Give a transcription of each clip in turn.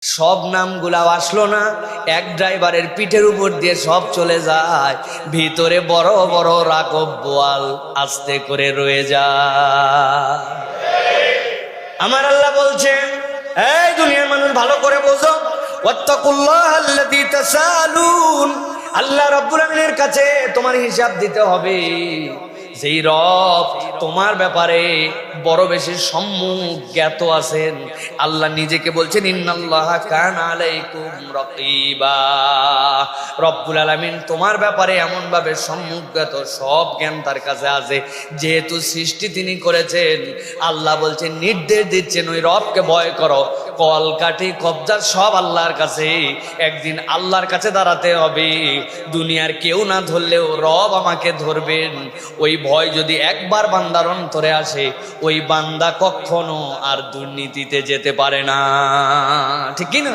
সব নামগুলা আসলো না, এক ড্রাইভারের পিঠের উপর দিয়ে সব চলে যায়, ভিতরে বড় বড় রাঘব বোয়াল আস্তে করে রয়ে যায়। আমার আল্লাহ বলছেন, এই দুনিয়ার মানুষ ভালো করে বোঝো, ওয়াত্তাকুল্লাহাল্লাযী তাসালুন, আল্লাহ রাব্বুল আমিনের কাছে তোমার হিসাব দিতে হবে। যেই রব তোমার ব্যাপারে বড় বেশি সম্মুখ জ্ঞাত আছেন, আল্লাহ নিজেকে বলছেন ইন্নাল্লাহা কানা আলাইকুম রাকিবা। রব্বুল আলামিন তোমার ব্যাপারে এমন ভাবে সম্মুখ জ্ঞাত, সব জ্ঞান তার কাছে আছে। যেহেতু সৃষ্টি তিনি করেছেন, আল্লাহ বলছেন, নির্দেশ দিচ্ছেন ওই রবকে ভয় করো। কলকাঠি কবজার সব আল্লাহর কাছে, একদিন আল্লাহর কাছে দাঁড়াতে হবে। দুনিয়ার কেউ না ধরলেও রব আমাকে ধরবেন। ওই ভয় যদি একবার বান্দার অন্তরে আসে, ওই বান্দা কখনো আর দুর্নীতিতে যেতে পারে না, ঠিক কি না?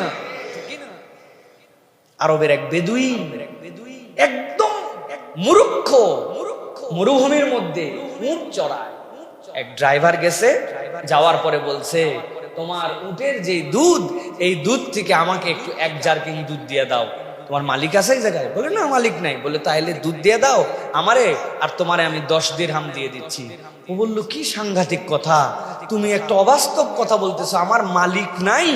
আরবের এক বেদুই, একদম মূর্খ, মরুভূমির মধ্যে উট চড়ায়। এক ড্রাইভার গেছে, যাওয়ার পরে বলছে, তোমার উটের যে দুধ, এই দুধ থেকে আমাকে একটু এক জারকিন দুধ দিয়ে দাও। তোমার মালিক আছে এই জায়গায়? বলে না, মালিক নাই। বলে তাইলে দুধ দিয়ে দাও আমারে, আর তোমারে আমি 10 দিরহাম দিয়ে দিচ্ছি। ও বললো, কি সাংঘাতিক কথা, তুমি একটা অবাস্তব কথা বলতেছো। আমার মালিক নাই,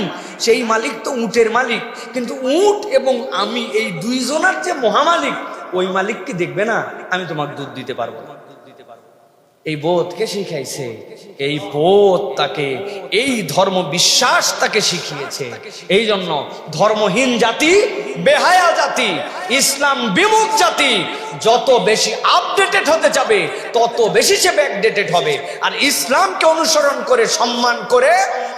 সেই মালিক তো উটের মালিক, কিন্তু উট এবং আমি এই দুইজনের যে মহামালিক, ওই মালিক কি দেখবে না আমি তোমাকে দুধ দিতে পারবো না? এই বোধকে শিখাইছে, এই বোধ তাকে, এই ধর্ম বিশ্বাস তাকে শিখিয়েছে। এই জন্য ধর্মহীন জাতি, বেহায়া জাতি, ইসলাম বিমুখ জাতি যত বেশি আপডেটেড হতে যাবে, তত বেশি সে ব্যাকডেটেড হবে। আর ইসলামকে অনুসরণ করে, সম্মান করে,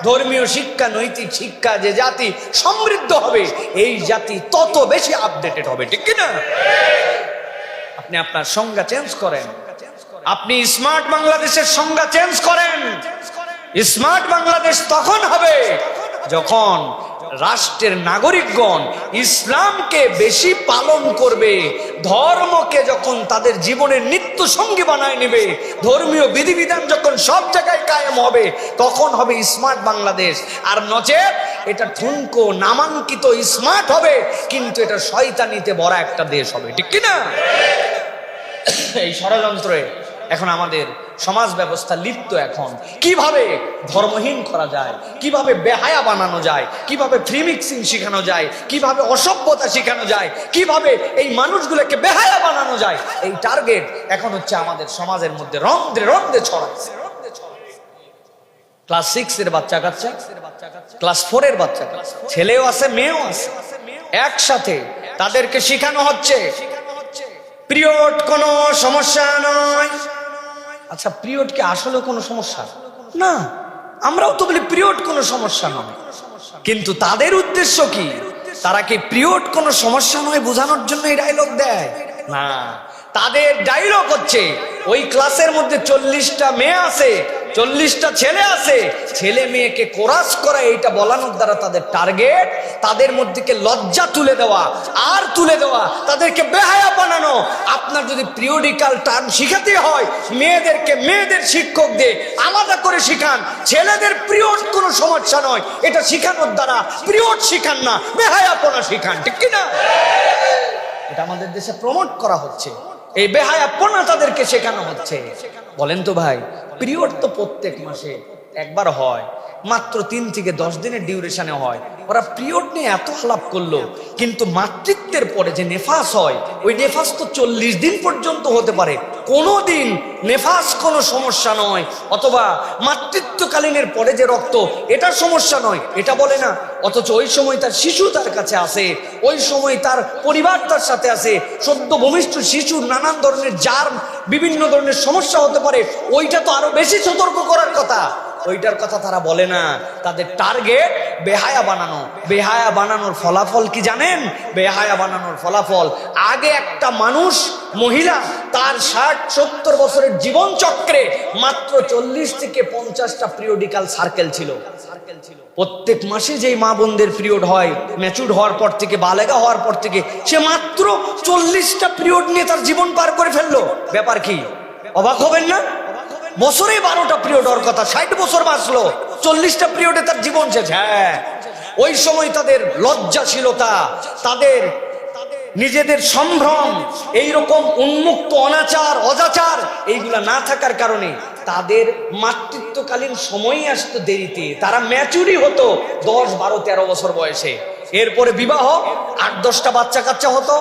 ধর্মীয় শিক্ষা, নৈতিক শিক্ষা যে জাতি সমৃদ্ধ হবে, এই জাতি তত বেশি আপডেটেড হবে, ঠিক কিনা? আপনি আপনার সংজ্ঞা চেঞ্জ করেন, আপনি স্মার্ট বাংলাদেশের সংজ্ঞা চেঞ্জ করেন। স্মার্ট বাংলাদেশ তখন হবে যখন রাষ্ট্রের নাগরিকগণ ইসলামকে বেশি পালন করবে, ধর্মকে যখন তাদের জীবনের নিত্য সঙ্গী বানায় নেবে, ধর্মীয় বিধিবিধান যখন সব জায়গায় কায়েম হবে, তখন হবে স্মার্ট বাংলাদেশ। আর নচেত এটা ঠুনকো নামাঙ্কিত স্মার্ট হবে, কিন্তু এটা শয়তানিতে ভরা একটা দেশ হবে, ঠিক কিনা? এই ষড়যন্ত্রে এখন আমাদের সমাজ ব্যবস্থা লিপ্ত। এখন কিভাবে ধর্মহীন করা যায়, কিভাবে বেহায়া বানানো যায়, কিভাবে ফ্রি মিক্সিং শেখানো যায়, কিভাবে অসভ্যতা শেখানো যায়, কিভাবে এই মানুষগুলোকে বেহায়া বানানো যায়, এই টার্গেট এখন হচ্ছে আমাদের সমাজের মধ্যে রন্ধ্রে রন্ধ্রে ছড়াচ্ছে। ক্লাস 6 এর বাচ্চা কাচ্চা, ক্লাস 4 এর বাচ্চা, ছেলেও আছে মেয়েও আছে, একসাথে তাদেরকে শেখানো হচ্ছে পিরিয়ড কোনো সমস্যা নয়। আচ্ছা, পিরিয়ড কি আসলে কোনো সমস্যা না? আমরাও তো বলি পিরিয়ড কোনো সমস্যা নয়, কিন্তু তাদের উদ্দেশ্য কি? তারা কি পিরিয়ড কোনো সমস্যা নয় বোঝানোর জন্য এই ডায়লগ দেয়? না, তাদের ডায়লগ হচ্ছে, ওই ক্লাসের মধ্যে 40টা মেয়ে আছে, 40টা ছেলে আছে, ছেলে মেয়েকে কোরাস করা, এইটা বলানোর দ্বারা তাদের টার্গেট তাদের মধ্যে লজ্জা তুলে দেওয়া, আর তুলে দেওয়া, তাদেরকে বেহায়া বানানো। আপনার যদি পিরিয়ডিক্যাল টার্ম শিখাতে হয়, মেয়েদেরকে মেয়েদের শিক্ষক দিয়ে আলাদা করে শিখান। ছেলেদের পিরিয়ড কোনো সমস্যা নয়, এটা শিখানোর দ্বারা পিরিয়ড শিখান না, বেহায়াপনা শিখান, ঠিক কিনা? এটা আমাদের দেশে প্রমোট করা হচ্ছে, এই বেহায়াপনা তাদেরকে শেখানো হচ্ছে। বলেন তো ভাই, পিরিয়ড তো প্রত্যেক মাসে একবার হয়, মাত্র 3 থেকে 10 দিনের ডিউরেশনে হয়। ওরা পিরিয়ড নিয়ে এত আলাপ করলো, কিন্তু মাতৃত্বের পরে যে নেফাস হয়, ওই নেফাস তো 40 দিন পর্যন্ত হতে পারে। কোনোদিন নেফাস কোনো সমস্যা নয়, অথবা মাতৃত্বকালীনের পরে যে রক্ত, এটা সমস্যা নয়, এটা বলে না। অথচ ওই সময় তার শিশু তার কাছে আসে, ওই সময় তার পরিবার তার সাথে আসে, সদ্য ভূমিষ্ঠ শিশুর নানান ধরনের জার্ম, বিভিন্ন ধরনের সমস্যা হতে পারে। ওইটা তো আরো বেশি সতর্ক করার কথা, ওইটার কথা তারা বলে না। তাদের টার্গেট বেহায়া বানানো। বেহায়া বানানোর ফলাফল কি জানেন? বেহায়া বানানোর ফলাফল, আগে একটা মানুষ, মহিলা, তার 60-70 বছরের জীবন চক্রে মাত্র 40 থেকে 50টা পিরিয়ডিক্যাল সার্কেল ছিল। প্রত্যেক মাসে যেই মা বোনদের পিরিয়ড হয়, ম্যাচুর হওয়ার পর থেকে, বালেগা হওয়ার পর থেকে, সে মাত্র 40টা পিরিয়ড নিয়ে তার জীবন পার করে ফেললো। ব্যাপার কি? অবাক হবেন না? বছরে 12টা পিরিয়ড হওয়ার কথা, 60 বছর বাঁচলো, 40টা পিরিয়ডে তার জীবন শেষ। হ্যাঁ, ওই সময় তাদের লজ্জাশীলতা, তাদের নিজেদের সম্ভ্রম, এইরকম উন্মুক্ত অনাচার অজাচার এইগুলা না থাকার কারণে তাদের মাতৃত্বকালীন সময়ই আসতো দেরিতে। তারা ম্যাচুরি হতো 10, 12, 13 বছর বয়সে। এরপরে বিবাহ, 8-10টা বাচ্চা কাচ্চা হতো।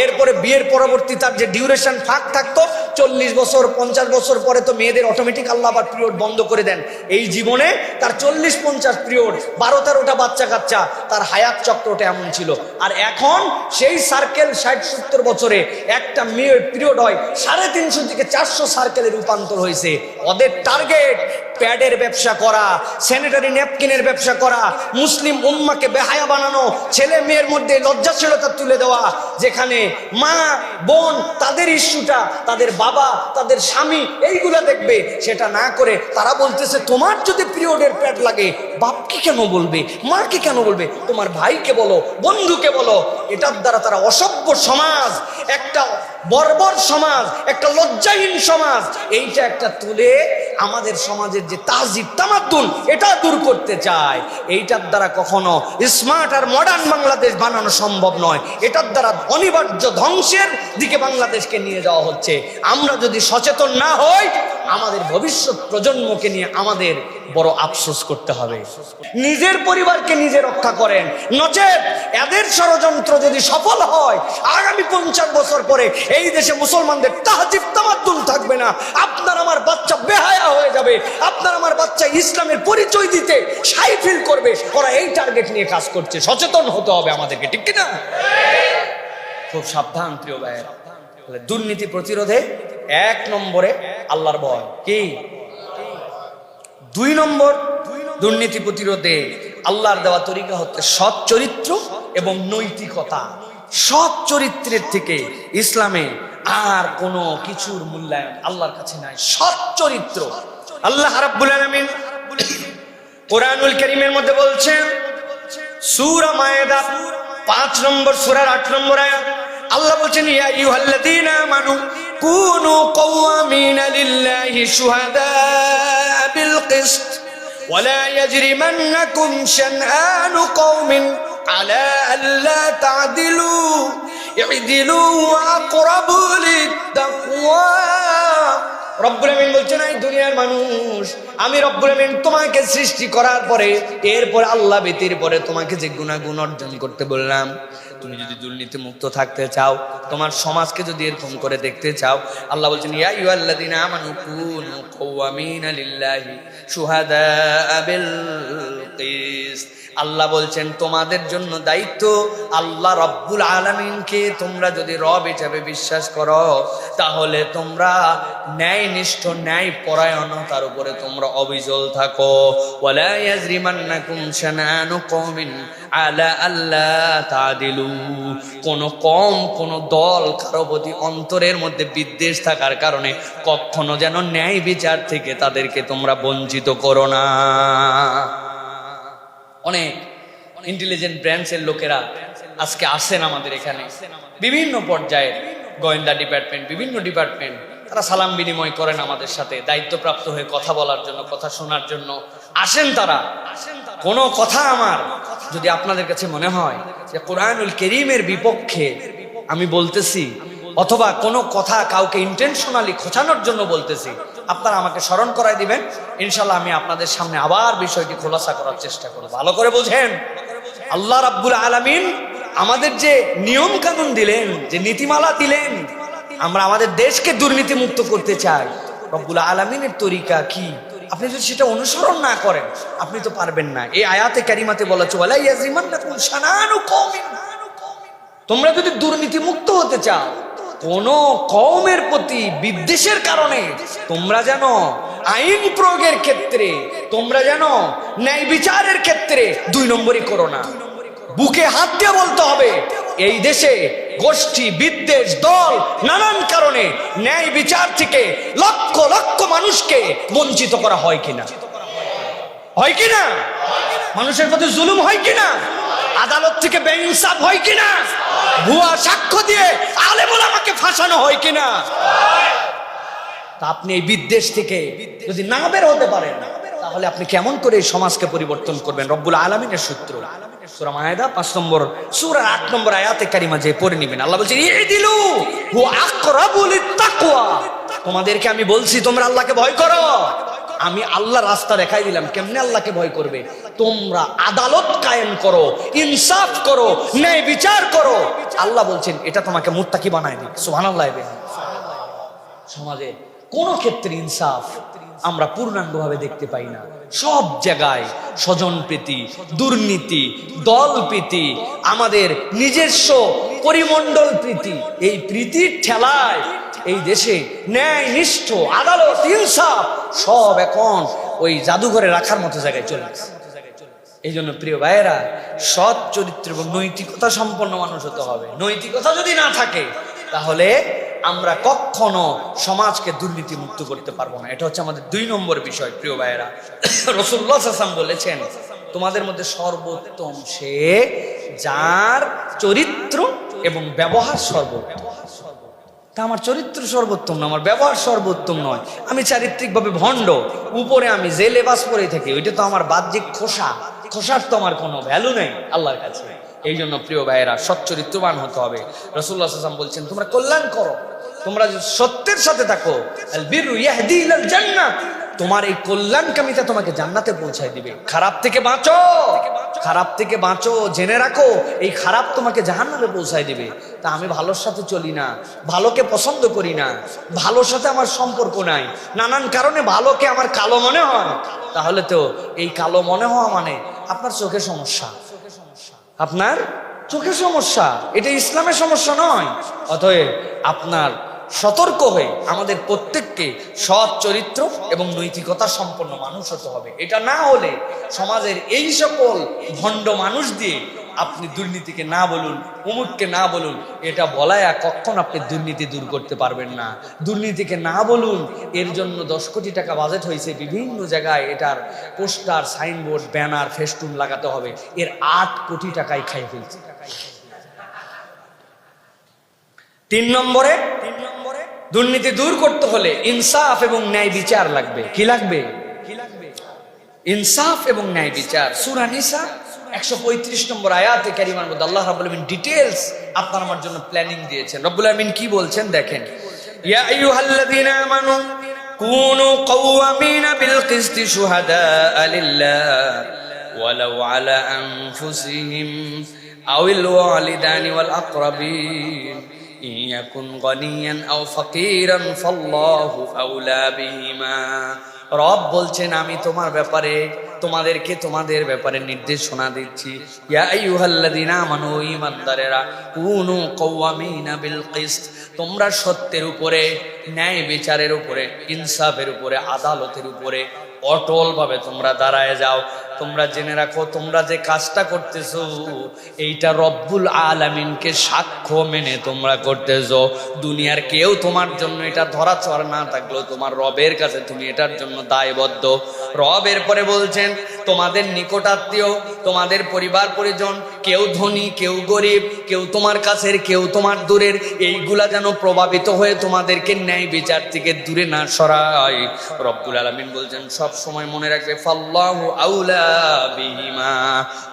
এরপরে বিয়ের পরবর্তী তার যে ডিউরেশন ফাঁক থাকতো, 40 বছর 50 বছর পরে তো মেয়েদের অটোমেটিক আল্লাহ আবার পিরিয়ড বন্ধ করে দেন। এই জীবনে তার 40-50 পিরিয়ড, 12-13টা বাচ্চা কাচ্চা, তার হায়াত চক্রটা এমন ছিল। আর এখন সেই সার্কেল 60-70 বছরে একটা মেয়ের পিরিয়ড হয় 350 থেকে 400 সার্কেলে রূপান্তর হয়েছে। ওদের টার্গেট প্যাডের ব্যবসা করা, স্যানিটারি ন্যাপকিনের ব্যবসা করা, মুসলিম উম্মাকে বেহায়া বানানো, ছেলে মেয়ের মধ্যে লজ্জাশীলতা তুলে দেওয়া। যেখানে মা বোন তাদের ইস্যুটা, তাদের বাবা তাদের স্বামী এইগুলা দেখবে, সেটা না করে তারা বলতেছে তোমার যদি পিরিয়ডের প্যাড লাগে বাপকে কেন বলবে, মাকে কেন বলবে, তোমার ভাইকে বলো, বন্ধুকে বলো। এটার দ্বারা তারা অসভ্য সমাজ, একটা বর্বর সমাজ, একটা লজ্জাহীন সমাজ, এইটা একটা তুলে আমাদের সমাজের যে তাহজিব তামাদ্দুন এটা দূর করতে চায়। এইটার দ্বারা কখনো স্মার্ট আর মডার্ন বাংলাদেশ বানানো সম্ভব নয়। এটার দ্বারা অনিবার্য ধ্বংসের দিকে বাংলাদেশকে নিয়ে যাওয়া হচ্ছে। আমরা যদি সচেতন না হই, আমাদের ভবিষ্যৎ প্রজন্মকে নিয়ে আমাদের বড় আফসোস করতে হবে। নিজের পরিবারকে নিজে রক্ষা করেন, নচেত এদের ষড়যন্ত্র যদি সফল হয়, আগামী 50 বছর পরে এই দেশে মুসলমানদের তাহজিব তামাদ্দুন থাকবে না। আপনার আমার বাচ্চা বেহায়া হয়ে যাবে, আপনার আমার বাচ্চা ইসলামের পরিচয় দিতে শাই ফিল করবে। ওরা এই টার্গেট নিয়ে কাজ করছে। সচেতন হতে হবে আমাদেরকে, ঠিক কিনা? খুব সাবধান প্রিয় ভাইয়েরা। দুর্নীতি প্রতিরোধে 1 নম্বরে আল্লাহর ভয়। কি 2 নম্বর? দুর্নীতি প্রতিরোধে আল্লাহর দেওয়া তরিকা হচ্ছে সৎ চরিত্র এবং নৈতিকতা। সৎ চরিত্রের থেকে ইসলামে আর কোনো কিছুর মূল্যায়ন আল্লাহর কাছে নাই। সৎ চরিত্র। আল্লাহ রাব্বুল আলামিন কোরআনুল কারীমের মধ্যে বলছেন, সূরা মায়েদা 5 নম্বর সূরার 8 নম্বর আয়াত, আল্লাহ বলছেন ইয়া আইয়ুহাল্লাযীনা আমানু কুনু কওয়ামিনা লিল্লাহি শুহাদা বিল কিসত ওয়া লা ইয়াজরিমান্নাকুম শানআনু কওমিন আলা আল্লা তা'দিলু ই'দিলু ওয়া আকরাবু লিত-তাকওয়া। রব্বুল আমিন বলছেন, এই দুনিয়ার মানুষ, আমি রব্বুল আমিন তোমাকে সৃষ্টি করার পরে, এরপরে আল্লাহ ব্যতীত পরে তোমাকে যে গুনাহগুণ অর্জন করতে বললাম, তুমি যদি দুর্নীতি মুক্ত থাকতে চাও, তোমার সমাজকে যদি এরকম করে দেখতে চাও, আল্লাহ বলছেন ইয়া আইয়ুহাল্লাযীনা আমানু কুনু কওয়ামিনা লিল্লাহি শুহাদা বিল কিসত। আল্লাহ বলছেন তোমাদের জন্য দায়িত্ব, আল্লাহ রব্বুল আলামিনকে তোমরা যদি রব হিসেবে বিশ্বাস করো, তাহলে তোমরা ন্যায়নিষ্ঠ ন্যায় পরায়ণতার উপরে তোমরা অবিচল থাকো। ওয়ালা ইয়াজরিমান্নাকুম শানানু কওমিন আলা আল্লা তা'দিলু। কোন কম, কোন দল কারো প্রতি অন্তরের মধ্যে বিদ্বেষ থাকার কারণে কখনো যেন ন্যায় বিচার থেকে তাদেরকে তোমরা বঞ্চিত করো না। অনেক ইন্টেলিজেন্ট ব্রাঞ্চের লোকেরা আজকে আসেন আমাদের এখানে, বিভিন্ন পর্যায়ে গোয়েন্দা ডিপার্টমেন্ট, বিভিন্ন ডিপার্টমেন্ট, তারা সালাম বিনিময় করেন আমাদের সাথে, দায়িত্বপ্রাপ্ত হয়ে কথা বলার জন্য, কথা শোনার জন্য আসেন তারা। কোনো কথা আমার যদি আপনাদের কাছে মনে হয় যে কোরআনুল কারীমের বিপক্ষে আমি বলতেছি, অথবা কোনো কথা কাউকে ইন্টেনশনালি খোঁচানোর জন্য বলতেছি, আপনারা আমাকে স্মরণ করাই দিবেন। ইনশাল্লাহ আমি আপনাদের সামনে আবার বিষয়টি খোলাসা করার চেষ্টা করব। ভালো করে বুঝেন, আল্লাহ রাব্বুল আলামিন আমাদের যে নিয়ম কানুন দিলেন, যে নীতিমালা দিলেন, আমরা আমাদের দেশকে দুর্নীতি মুক্ত করতে চাই, রব্বুল আলামিনের তরিকা কি, আপনি যদি সেটা অনুসরণ না করেন আপনি তো পারবেন না। এই আয়াতে কারিমাতে বলা হচ্ছে ওয়ালা ইয়াজরিমান্নাকুম শানানু কওমিন। তোমরা যদি দুর্নীতি মুক্ত হতে চাও, কোন কওমের প্রতি বিদ্বেষের কারণে তোমরা যেন আইন প্রয়োগের ক্ষেত্রে, তোমরা যেন ন্যায় বিচারের ক্ষেত্রে 2 নম্বরই করো না। বুকে হাত দিয়ে বলতে হবে, এই দেশে গোষ্ঠী বিদ্বেষ, দল, নানান কারণে ন্যায় বিচার থেকে লক্ষ লক্ষ মানুষকে বঞ্চিত করা হয় কিনা, হয় কিনা? মানুষের প্রতি জুলুম হয় কিনা? আদালত থেকে বেইনসাফ হয় কিনা? ভুয়া সাক্ষ্য দিয়ে আলেম ওলামাকে ফাঁসানো হয় কিনা? তা আপনি এই বিদ্বেষ থেকে যদি না বের হতে পারেন, তাহলে আপনি কেমন করে এই সমাজকে পরিবর্তন করবেন? রব্বুল আলামিনের সূত্র সূরা মায়েদা 5 নম্বর সূরা 8 নম্বর আয়াতে কারিমা যে পড়ে নেবেন। আল্লাহ বলছেন ইদিলু হুয়া আকরাবু লিত্তাকওয়া, তোমাদেরকে আমি বলছি তোমরা আল্লাহকে ভয় করো। আমি আল্লাহ রাস্তা দেখাই দিলাম কেমনে আল্লাহকে ভয় করবে। তোমরা আদালত কায়েম করো, ইনসাফ করো, ন্যায় বিচার করো। আল্লাহ বলছেন এটা তোমাকে মুত্তাকি বানায় দিবে। সুবহানাল্লাহ। সমাজে কোন ক্ষেত্রে ইনসাফ আমরা পূর্ণাঙ্গভাবে দেখতে পাই না। সব জায়গায় স্বজন প্রীতি, দুর্নীতি, দল প্রীতি, আমাদের নিজস্ব পরিমণ্ডল প্রীতি, এই প্রীতির ঠেলায় এই দেশে ন্যায় নিষ্ঠ আদালত ইনসাফ সব এখন ওই জাদুঘরে রাখার মতো জায়গায় চলে গেছে। এই জন্য প্রিয় ভাইয়েরা, সৎ চরিত্র এবং নৈতিকতা সম্পন্ন মানুষ হতে হবে। নৈতিকতা যদি না থাকে তাহলে আমরা কখনো সমাজকে দুর্নীতি মুক্ত করতে পারবো না। এটা হচ্ছে আমাদের 2 নম্বর বিষয়। প্রিয় ভাইয়েরা, রাসূলুল্লাহ সাল্লাল্লাহু আলাইহি ওয়াসাল্লাম বলেছেন তোমাদের মধ্যে সর্বোত্তম সে যার চরিত্র এবং ব্যবহার সর্বোত্তম। তা আমার চরিত্র সর্বোত্তম না, আমার ব্যবহার সর্বোত্তম নয়, আমি চারিত্রিকভাবে ভণ্ড, উপরে আমি যে লেবাস পরে থাকি ওইটা তো আমার বাহ্যিক খোসা, খোসার তো আমার কোনো ভ্যালু নেই আল্লাহর কাছে। এই জন্য প্রিয় ভাইয়েরা সৎ চরিত্রবান হতে হবে। রাসূলুল্লাহ সাল্লাল্লাহু আলাইহি ওয়াসাল্লাম বলছেন তোমরা কল্যাণ করো, তোমরা যদি সত্যের সাথে থাকো, আল বিররু ইয়াহদি ইলাল জান্নাহ, তোমার এই কল্যাণকামিতা তোমাকে জান্নাতে পৌঁছায় দিবে। খারাপ থেকে বাঁচো, খারাপ থেকে বাঁচো, জেনে রাখো এই খারাপ তোমাকে জাহান্নামে পৌঁছায় দিবে। তা আমি ভালোর সাথে চলি না, ভালোকে পছন্দ করি না, ভালোর সাথে আমার সম্পর্ক নাই, নানান কারণে ভালোকে আমার কালো মনে হয়, তাহলে তো এই কালো মনে হওয়া মানে আপনার চোখে সমস্যা, আপনার চোখে সমস্যা, এটা ইসলামের সমস্যা নয়। অতএব আপনার সতর্ক হয়ে আমাদের প্রত্যেককে সৎ চরিত্র এবং নৈতিকতা সম্পন্ন মানুষ হতে হবে। এটা না হলে সমাজের এই সকল ভণ্ড মানুষ দিয়ে আপনি দুর্নীতিকে না বলুন, অমুককে না বলুন, এটা বলায় কখন আপনি দুর্নীতি দূর করতে পারবেন না। দুর্নীতিকে না বলুন, এর জন্য 10 কোটি টাকা বাজেট হয়েছে, বিভিন্ন জায়গায় এটার পোস্টার, সাইনবোর্ড, ব্যানার, ফেস্টুন লাগাতে হবে, এর 8 কোটি টাকাই খাই ফেলছে। 3 নম্বরে দুর্নীতি দূর করতে হলে ইনসাফ এবং ন্যায় বিচার লাগবে। কি লাগবে? ইনসাফ এবং ন্যায় বিচার। সূরা নিসা 135 নম্বর আয়াতে কারিমার মধ্যে আল্লাহ রাব্বুল আলামিন ডিটেইলস আপনার আমার জন্য প্ল্যানিং দিয়েছেন। রব্বুল আলামিন কি বলছেন দেখেন, ইয়া আইয়ুহাল্লাযীনা আমানু কুনু কাওয়ামিনা বিল কিসতি শুহাদাআ লিল্লাহ ওয়ালাউ আলা আনফুসিহিম আওয়াল ওয়ালিদানি ওয়াল আকরাবিন ইয়াকুন গানিয়ান আও ফাকিরান ফাল্লাহু আওলা বিহিমা। রব বলছেন আমি তোমার ব্যাপারে, তোমাদেরকে তোমাদের ব্যাপারে নির্দেশনা দিচ্ছি। ইয়া আইয়ুহাল্লাযীনা আমানু, ঈমানদারেরা, কুনু কাওয়ামিনা বিল কিসত, তোমরা সত্যের উপরে, ন্যায় বিচারের উপরে, ইনসাফের উপরে, আদালতের উপরে অটলভাবে তোমরা দাঁড়ায় যাও। তোমরা জেনে রাখো তোমরা যে কাজটা করতেছো এইটা রব্বুল আলামিনকে সাক্ষ্য মেনে তোমরা করতেছো। দুনিয়ার কেউ তোমার জন্য এটা ধরাছোঁয়ার না থাকলেও তোমার রবের কাছে তুমি এটার জন্য দায়বদ্ধ। রব এরপরে বলছেন তোমাদের নিকটাত্মীয়, তোমাদের পরিবার পরিজন, কেউ ধনী, কেউ গরিব, কেউ তোমার কাছের, কেউ তোমার দূরের, এইগুলা যেন প্রভাবিত হয়ে তোমাদেরকে ন্যায় বিচার থেকে দূরে না সরায়। রব্বুল আলামিন বলছেন সব সময় মনে রাখবে ফাল্লাহু আউলা বিহিমা,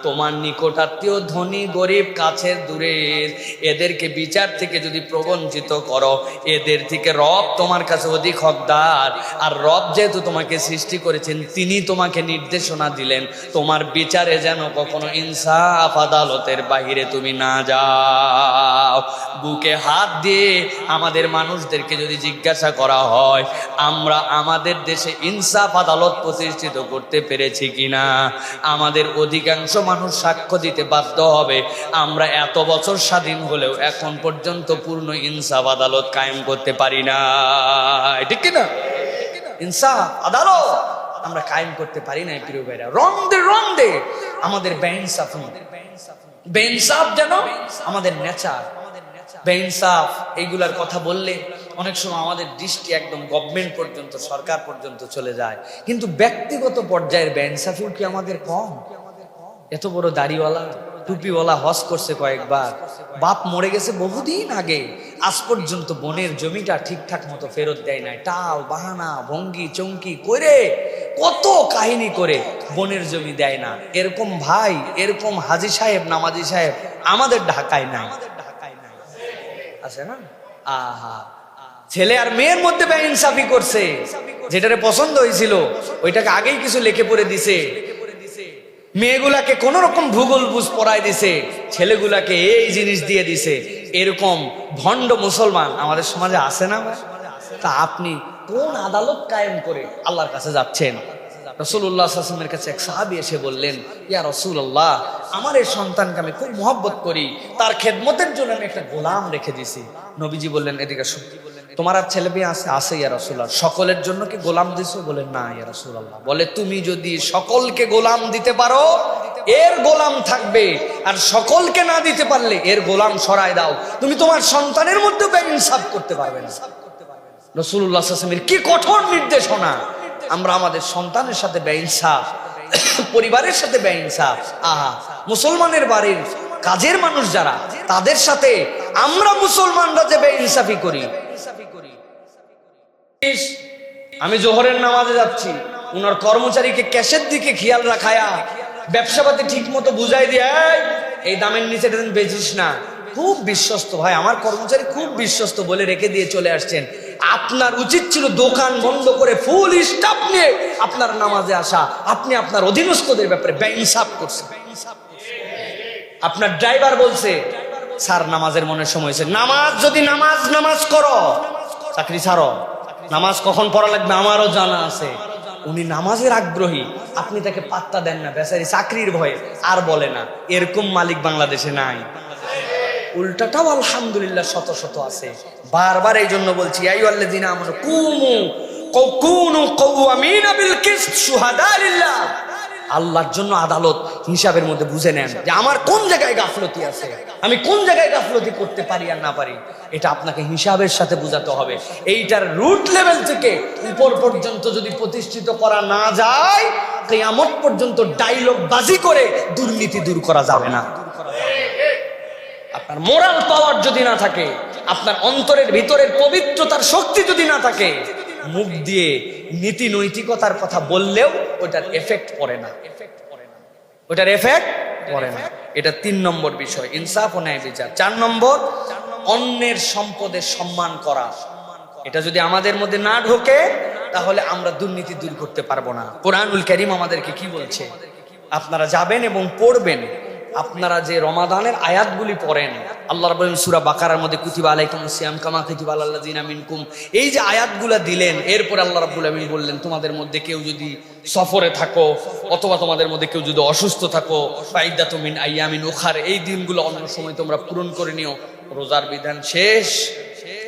তোমার নিকটাত্মীয়, ধনী গরিব, কাছের দূরের, এদেরকে বিচার থেকে যদি প্রবঞ্চিত করো, এদের থেকে রব তোমার কাছে অধিক হকদার। আর রব যেহেতু তোমাকে সৃষ্টি করেছেন, তিনি তোমাকে নির্দেশনা দিলেন তোমার বিচারে যেন কখনো ইনসাফ আদালতের বাহিরে তুমি না যাও। বুকে হাত দিয়ে আমাদের মানুষদেরকে যদি জিজ্ঞাসা করা হয় আমরা আমাদের দেশে ইনসাফ আদালত প্রতিষ্ঠিত করতে পেরেছি কিনা, আমাদের অধিকাংশ মানুষ সাক্ষ্য দিতে বাধ্য হবে আমরা এত বছর স্বাধীন হলেও এখন পর্যন্ত পূর্ণ ইনসাফ আদালত কায়েম করতে পারি না। ঠিক কিনা? ইনসাফ আদালত আমরা কায়েম করতে পারি না। প্রিয় ভাইরা, রং দে আমাদের বেইনসাফ, বেইনসাফ যেন আমাদের নেচার। বেইনসাফ এইগুলার কথা বললে অনেক সময় আমাদের দৃষ্টি একদম গভর্নমেন্ট পর্যন্ত, সরকার পর্যন্ত চলে যায়, কিন্তু ব্যক্তিগত পর্যায়ের বেইনসাফিও কি আমাদের কম? এত বড় দাড়িওয়ালা, টুপিওয়ালা হজ করছে কয়েকবার, বাপ মরে গেছে বহুদিন আগে, আজ পর্যন্ত বোনের জমিটা ঠিকঠাক মতো ফেরত দেয় নাই, টাল বাহানা ভঙ্গি চঙ্কি করে কত কাহিনী করে বোনের জমি দেয় না। এরকম ভাই, এরকম হাজী সাহেব, নামাজি সাহেব আমাদের ঢাকায় নাই, আছে না? আহা, ছেলে আর মেয়ের মধ্যে বেইনসাফি করছে। যেটারে পছন্দ হয়েছিল ওইটাকে আগেই কিছু লিখে পড়ে দিছে, মেয়েগুলাকে কোন রকম ভূগোল বুঝ পড়ায় দিছে, ছেলেগুলাকে এই জিনিস দিয়ে দিছে। এরকম ভণ্ড মুসলমান আমাদের সমাজে আছে না ভাই? তা আপনি কোন আদালত কায়েম করে আল্লাহর কাছে যাচ্ছেন? রাসূলুল্লাহ সাল্লাল্লাহু আলাইহি ওয়াসাল্লামের কাছে এক সাহাবী এসে বললেন, ইয়া রাসূলুল্লাহ, আমার এই সন্তানকে আমি খুব মহব্বত করি, তার খেদমতের জন্য আমি একটা গোলাম রেখে দিছি। নবীজি বললেন, এদিকে আসো, তোমার আর ছেলে মেয়ে আছে? আছে ইয়া রাসূলুল্লাহ। সকলের জন্য কি গোলাম দিছো? বলেন না ইয়া রাসূলুল্লাহ। বলে, তুমি যদি সকলকে গোলাম দিতে পারো এর গোলাম থাকবে, আর সকলকে না দিতে পারলে এর গোলাম সরায় দাও। তুমি তোমার সন্তানের মধ্যে বেইনসাফ করতে পারবে না। রাসূলুল্লাহ সাল্লাল্লাহু আলাইহি ওয়াসাল্লামের কি কঠোর নির্দেশনা! আমরা আমাদের সন্তানের সাথে বেইনসাফ, পরিবারের সাথে বেইনসাফ, আহা, মুসলমানের বাড়ির কাজের মানুষ যারা, তাদের সাথে আমরা মুসলমানরা যে বেইনসাফি করি। আমি জোহরের নামাজে যাচ্ছি, উনার কর্মচারীকে ক্যাশের দিকে খেয়াল রাখায়া ব্যবসাপাতি ঠিক মতো বুঝাই দিয়ে, এই দামের নিচে বেচিস না। খুব বিশ্বস্ত ভাই, আমার কর্মচারী খুব বিশ্বস্ত বলে রেখে দিয়ে চলে আসছেন। আপনার উচিত ছিল দোকান বন্ধ করে ফুল স্টাফ নিয়ে আপনার নামাজে আসা। আপনি আপনার অধীনস্থদের ব্যাপারে বেইনসাফ করছেন। আপনার ড্রাইভার বলছে, স্যার নামাজের মনের সময় হয়েছে, নামাজ যদি নামাজ করো, চাকরি ছাড়ো। নামাজ কখন পড়া লাগবে আমারও জানা আছে। উনি নামাজের আগ্রহী, আপনি তাকে পাত্তা দেন না, বেচারি চাকরির ভয়ে আর বলে না। এরকম মালিক বাংলাদেশে নাই। উল্টাটাও আলহামদুলিল্লাহ শত শত আছে। বারবার এই জন্য বলছি, আইয়ুহাল্লাযীনা আমানু কুনু কাওয়ামিনা বিল কিসত শুহাদা লিল্লাহ। আল্লাহর জন্য আদালত হিসাবের মধ্যে বুঝে নেন যে আমার কোন জায়গায় গাফলতি আছে, আমি কোন জায়গায় গাফলতি করতে পারি আর না পারি। এটা আপনাকে হিসাবের সাথে বুঝাতে হবে। এইটার রুট লেভেল থেকে উপর পর্যন্ত যদি প্রতিষ্ঠিত করা না যায়, কিয়ামত পর্যন্ত ডায়লগ বাজি করে দুর্নীতি দূর করা যাবে না। আপনার মোরাল পাওয়ার যদি না থাকে, আপনার অন্তরের ভিতরের পবিত্রতার শক্তি যদি না থাকে, মুখ দিয়ে নীতি নৈতিকতার কথা বললেও ওটার এফেক্ট পড়ে না, ওটার এফেক্ট পড়ে না। এটা 3 নম্বর বিষয়, ইনসাফ ও ন্যায় বিচার। 4 নম্বর, অন্যের সম্পদের সম্মান করা। এটা যদি আমাদের মধ্যে না ঢোকে, তাহলে আমরা দুর্নীতি দূর করতে পারবো না। কোরআনুল কারীম আমাদেরকে কি বলছে? আপনারা যাবেন এবং পড়বেন, আপনারা যে রমাদানের আয়াতগুলি পড়েন, আল্লাহ রাব্বুল আলামিন সূরা বাকারার মধ্যে কুতিবা আলাইকুমুস সিয়াম কামা কুতিবা আলাল লাযিনা মিনকুম, এই যে আয়াতগুলা দিলেন, এরপর আল্লাহ রাব্বুল আলামিন বললেন, তোমাদের মধ্যে কেউ যদি সফরে থাকো, অথবা তোমাদের মধ্যে কেউ যদি অসুস্থ থাকো, ফাইদাতু মিন আইয়ামিন উখার, এই দিনগুলো অন্য সময় তোমরা পূরণ করে নিও। রোজার বিধান শেষ।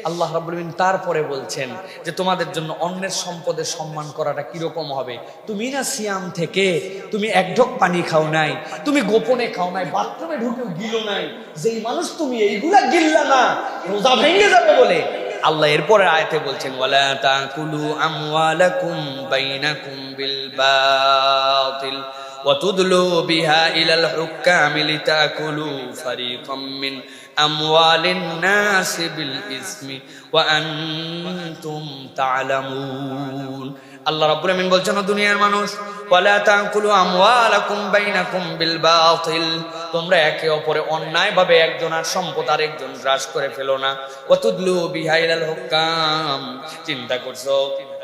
আল্লাহ রাব্বুল আলামিন তারপরে বলছেন যে তোমাদের জন্য অন্যের সম্পদের সম্মান করাটা কিরকম হবে। তুমি না সিয়াম থেকে তুমি এক ঢোক পানি খাও নাই, তুমি গোপনে খাও নাই, বাথরুমে ঢুকেও গিলো নাই, যেই মানুষ তুমি এইগুলা গিললা না, রোজা ভেঙে যাবে বলে আল্লাহ এরপরে আয়াতে বলছেন, ওয়ালা তাকুলু আমওয়ালাকুম বাইনাকুম বিল বাতিল ওয়া তুদলু বিহা ইলাল হুক্কামি লিতাকুলু ফারিকাম মিন আমওয়ালিন নাস বিল ইসমি ওয়া আনতুম তা'লামুন। আল্লাহ রাব্বুল আমিন বলছেন, দুনিয়ার মানুষ, ওয়ালা তাকুলু আমওয়ালাকুম বাইনাকুম বিল বাতিল, তোমরা একে অপরে অন্যায়ভাবে একজনের সম্পদ আরেকজন গ্রাস করে ফেলো না। ওয়া তুদলু বিহা ইলাল হুক্কাম, চিন্তা করছো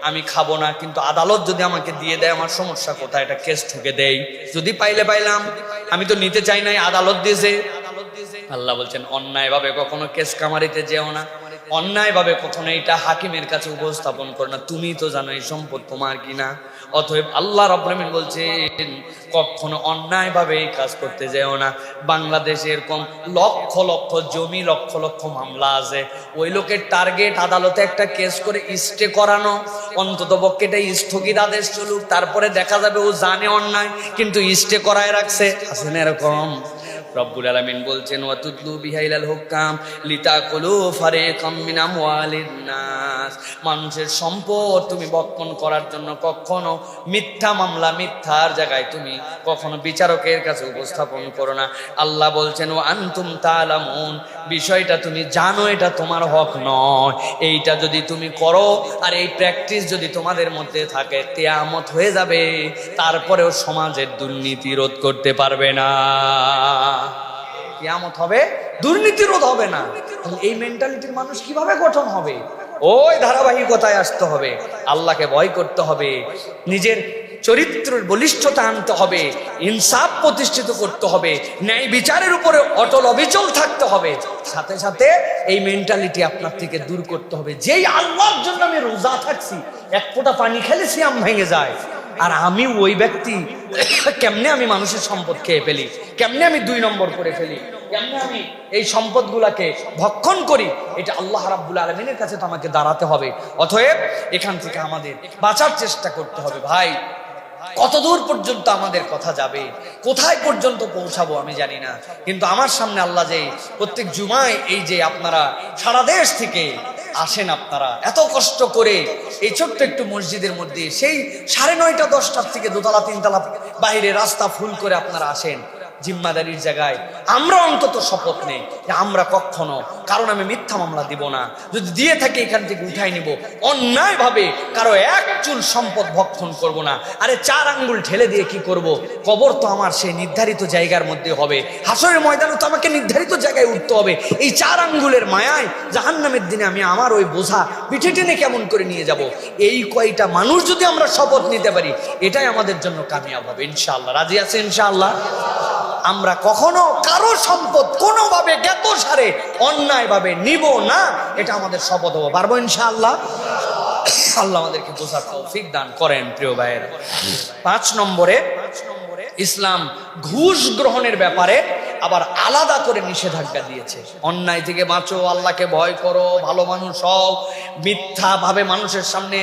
আমি খাবো না, কিন্তু আদালত যদি আমাকে দিয়ে দেয়, আমার সমস্যা কোথায়? এটা কেস ঠুকে দেই, যদি পাইলে পাইলাম, আমি তো নিতে চাই নাই, আদালত দিয়েছে। আল্লাহ বলছেন, অন্যায়ভাবে কখনো কেস কামারিতে যেও না, অন্যায়ভাবে কখনো এটা হাকিমের কাছে উপস্থাপন করো না, তুমি তো জানো এই সম্পদ তোমার কিনা। অতএব আল্লাহ রাব্বুল আমিন বলছেন, কখনো অন্যায়ভাবে এই কাজ করতে যেও না। বাংলাদেশে এরকম লক্ষ লক্ষ জমি, লক্ষ লক্ষ মামলা আছে, ওই লোকের টার্গেট আদালতে একটা কেস করে স্টে করানো, অন্তত পক্ষে এটা স্থগিত আদেশ চলুক, তারপরে দেখা যাবে ও জানে অন্যায় কিন্তু স্টে করায় রাখছে। আছে না এরকম? রব্বুল আলামিন বলছেন, ওয়া তুদলু বিহা ইলাল হুক্কাম লিতাকুলু ফারিকাম মিন আমওয়ালিন নাস, মানুষের সম্পদ তুমি বক্ষণ করার জন্য কখনো মিথ্যা মামলা, মিথ্যার জায়গায় তুমি কখনো বিচারকের কাছে উপস্থাপন করো না। আল্লাহ বলছেন, ওয়া আনতুম তা'লামুন, বিষয়টা তুমি জানো এটা তোমার হক নয়। এইটা যদি তুমি করো আর এই প্র্যাকটিস যদি তোমাদের মধ্যে থাকে, কিয়ামত হয়ে যাবে, তারপরেও সমাজের দুর্নীতি রোধ করতে পারবে না। কিয়ামত হবে, দুর্নীতি রোধ হবে না। এই মেন্টালিটির মানুষ কিভাবে গঠন হবে? ওই ধারাবাহিকতায় আসতে হবে, আল্লাহকে ভয় করতে হবে, নিজের চরিত্রের বলিষ্ঠতা আনতে হবে, ইনসাফ প্রতিষ্ঠিত করতে হবে, ন্যায় বিচারের উপরে অটল অবিচল থাকতে হবে। সাথে সাথে এই মেন্টালিটি আপনার থেকে দূর করতে হবে, যেই আল্লাহর জন্য আমি রোজা থাকছি, এক ফোঁটা পানি খেলে সিয়াম ভেঙে যায়, আর আমি ওই ব্যক্তি কেমনে আমি মানুষের সম্পদ খেয়ে ফেলি, কেমনে আমি 2 নম্বর করে ফেলি, কেমনে আমি এই সম্পদগুলাকে ভক্ষণ করি, এটা আল্লাহ রাব্বুল আলামিনের কাছে তো আমাকে দাঁড়াতে হবে। অতএব এখান থেকে আমাদের বাঁচার চেষ্টা করতে হবে। ভাই, কতদূর পর্যন্ত আমাদের কথা যাবে, কোথায় পর্যন্ত পৌঁছাবো আমি জানি না, কিন্তু আমার সামনে আল্লাহ যে প্রত্যেক জুমায় এই যে আপনারা সারা দেশ থেকে আসেন, আপনারা এত কষ্ট করে এই ছোট্ট একটু মসজিদের মধ্যে সেই 9:30 10টার থেকে 2তলা 3তলা বাইরে রাস্তা ফুল করে আপনারা আসেন জিম্মাদারির জায়গায়। আমরা অন্তত শপথ নেই যে আমরা কখনো কারণ আমি মিথ্যা মামলা দিব না, যদি দিয়ে থাকি এখান থেকে উঠাই নিব, অন্যায় ভাবে কারো এক চুল সম্পদ ভক্ষণ করব না। আরে 4 আঙ্গুল ঠেলে দিয়ে কি করব? কবর তো আমার সেই নির্ধারিত জায়গার মধ্যে হবে, হাসরের ময়দানে তো আমাকে নির্ধারিত জায়গায় উঠতে হবে। এই 4 আঙ্গুলের মায়ায় জাহান্নামের দিনে আমি আমার ওই বোঝা পিঠে টেনে কেমন করে নিয়ে যাব? এই কয়টা মানুষ যদি আমরা শপথ নিতে পারি, এটাই আমাদের জন্য কামিয়াব হবে ইনশাআল্লাহ। রাজি আছে ইনশাআল্লাহ? আমরা কখনো কারো সম্পদ কোনোভাবে জ্ঞাতসারে অন্যায় ভাবে নিব না, এটা আমাদের শপথ হবো, পারবো ইনশাআল্লাহ। আল্লাহ আমাদেরকে বোঝার তৌফিক দান করেন। প্রিয় ভাইয়েরা, 5 নম্বরে ইসলাম ঘুষ গ্রহণের ব্যাপারে আবার আলাদা করে নিষেধাজ্ঞা দিয়েছে। অন্যায় থেকে বাঁচো, আল্লাহকে ভয় করো, ভালো মানুষ হও, মিথ্যা ভাবে মানুষের সামনে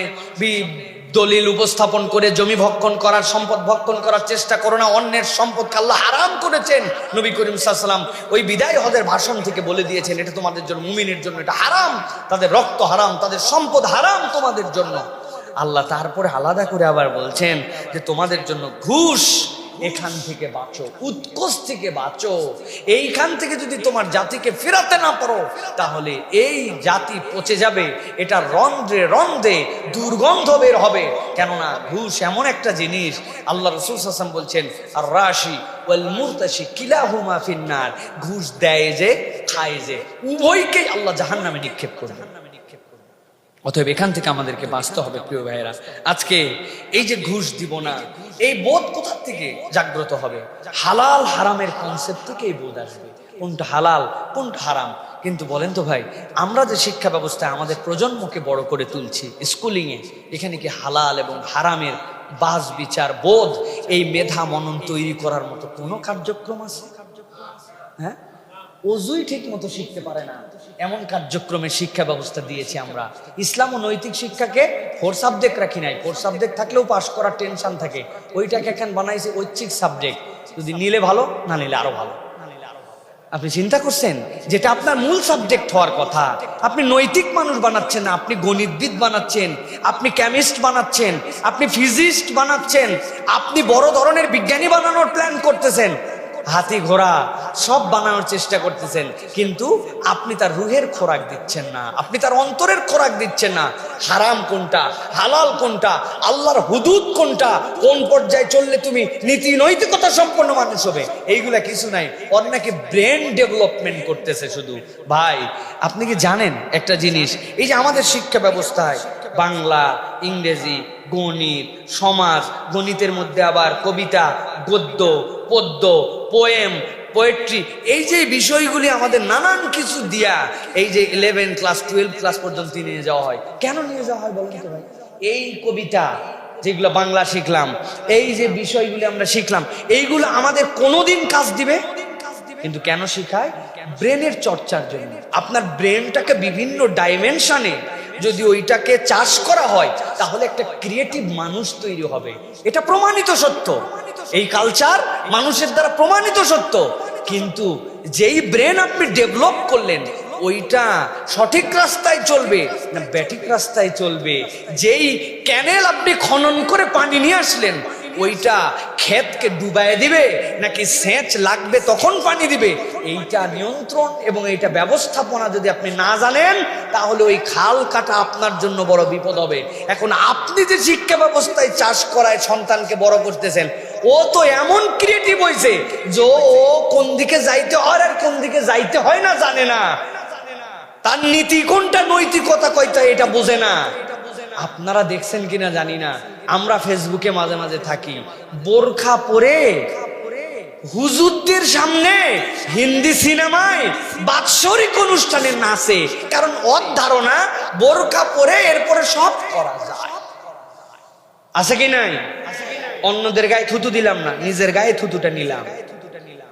দলিল উপস্থাপন করে জমি ভক্ষণ করার, সম্পদ ভক্ষণ করার চেষ্টা করো না। অন্যের সম্পদকে আল্লাহ হারাম করেছেন। নবী করিম সাল্লাল্লাহু আলাইহি ওয়াসাল্লাম ওই বিদায় হজের ভাষণ থেকে বলে দিয়েছেন, এটা তোমাদের জন্য, মুমিনের জন্য এটা হারাম, তাদের রক্ত হারাম, তাদের সম্পদ হারাম তোমাদের জন্য। আল্লাহ তারপরে আলাদা করে আবার বলছেন যে তোমাদের জন্য ঘুষ, এখান থেকে বাঁচো, উৎকোষ থেকে বাঁচো। এইখান থেকে যদি তোমার জাতিকে ফেরাতে না পারো, তাহলে এই জাতি পচে যাবে, এটা রন্ধ্রে রন্ধ্রে দুর্গন্ধ বের হবে। কেননা ঘুষ এমন একটা জিনিস, আল্লাহ রাসূল সাল্লাল্লাহু আলাইহি ওয়াসাল্লাম বলছেন, আর রাশি ওয়াল মুরতাশি কিলাহুমা ফিন্নার, ঘুষ দেয় যে খায় যে, উভয়কেই আল্লাহ জাহান্নামে নিক্ষেপ করবে। অতএব এখান থেকে আমাদেরকে বাঁচতে হবে। প্রিয় ভাইয়েরা, আজকে এই যে ঘুষ দিব না, এই বোধ কোথা থেকে জাগ্রত হবে? হালাল হারামের কনসেপ্ট থেকে এই বোধ আসবে, কোনটা হালাল কোনটা হারাম। কিন্তু বলেন তো ভাই, আমরা যে শিক্ষা ব্যবস্থায় আমাদের প্রজন্মকে বড় করে তুলছি স্কুলিংয়ে, এখানে কি হালাল এবং হারামের বাস বিচার বোধ, এই মেধা মনন তৈরি করার মতো কোনো কার্যক্রম আছে? হ্যাঁ, ওযুই ঠিক মতো শিখতে পারে না, এমন কার্যক্রমের শিক্ষা ব্যবস্থা দিয়েছি আমরা। ইসলাম ও নৈতিক শিক্ষাকে 4 সাবজেক্ট রাখি নাই, 4 সাবজেক্ট থাকলেও পাস করার টেনশন থাকে, ওইটাকে এখন বানাইছে ঐচ্ছিক সাবজেক্ট, যদি নিলে ভালো, না নিলে আরো ভালো। আপনি চিন্তা করছেন, যেটা আপনার মূল সাবজেক্ট হওয়ার কথা, আপনি নৈতিক মানুষ বানাচ্ছেন না, আপনি গণিতবিদ বানাচ্ছেন, আপনি কেমিস্ট বানাচ্ছেন, আপনি ফিজিস্ট বানাচ্ছেন, আপনি বড় ধরনের বিজ্ঞানী বানানোর প্ল্যান করতেছেন, হাতি ঘোড়া সব বানানোর চেষ্টা করতেছেন, কিন্তু আপনি তার রুহের খোরাক দিচ্ছেন না, আপনি তার অন্তরের খোরাক দিচ্ছেন না। হারাম কোনটা, হালাল কোনটা, আল্লাহর হুদুদ কোনটা, কোন পর্যায়ে চললে তুমি নীতি নৈতিকতা সম্পন্ন মানুষ হবে, এইগুলা কিছু নাই। ওর নাকি ব্রেন ডেভেলপমেন্ট করতেছে শুধু। ভাই, আপনি কি জানেন একটা জিনিস, এই যে আমাদের শিক্ষা ব্যবস্থায় বাংলা, ইংরেজি, গণিত, সমাজ, গণিতের মধ্যে আবার কবিতা, গদ্য, পদ্য, পোয়েম, পোয়েট্রি, এই যে বিষয়গুলি আমাদের নানান কিছু দিয়া এই যে 11 ক্লাস 12 ক্লাস পর্যন্ত নিয়ে যাওয়া হয়। কেন নিয়ে যাওয়া হয় বলেন তো ভাই? এই কবিতা যেগুলো বাংলা শিখলাম, এই যে বিষয়গুলি আমরা শিখলাম, এইগুলো আমাদের কোনোদিন কাজ দিবে? কিন্তু কেন শিখায়? ব্রেনের চর্চার জন্য। আপনার ব্রেনটাকে বিভিন্ন ডাইমেনশনে যদি ওইটাকে চাষ করা হয়, তাহলে একটা ক্রিয়েটিভ মানুষ তৈরি হবে। এটা প্রমাণিত সত্য, এই কালচার মানুষের দ্বারা প্রমাণিত সত্য। কিন্তু যেই ব্রেন আপনি ডেভেলপ করলেন, ওইটা সঠিক রাস্তায় চলবে না ব্যাঠিক রাস্তায় চলবে? যেই ক্যানেল আপনি খনন করে পানি নিয়ে আসলেন, ওইটা ক্ষেতকে ডুবায় দিবে নাকি সেচ লাগবে তখন পানি দিবে? এইটা নিয়ন্ত্রণ এবং এইটা ব্যবস্থাপনা যদি আপনি না জানেন, তাহলে ওই খাল কাটা আপনার জন্য বড় বিপদ হবে। এখন আপনি যে শিক্ষা ব্যবস্থায় চাষ করায় সন্তানকে বড় করতেছেন, ও তো এমন ক্রিয়েটিভ হয়েছে যে ও কোন দিকে যাইতে হয় আর কোন দিকে যাইতে হয় না জানে না, তার নীতি কোনটা নৈতিকতা কয়টা এটা বোঝে না। আপনারা দেখছেন কিনা জানি না, আমরা ফেসবুকে মাঝে মাঝে থাকি, বোরখা পরে হুজুরদের সামনে হিন্দি সিনেমায় বাৎসরিক অনুষ্ঠানে নাচে, কারণ ওর ধারণা বোরখা পরে এরপরে সব করা যায়। আছে কি নাই? অন্যদের গায়ে থুতু দিলাম না, নিজের গায়ে থুতুটা নিলাম,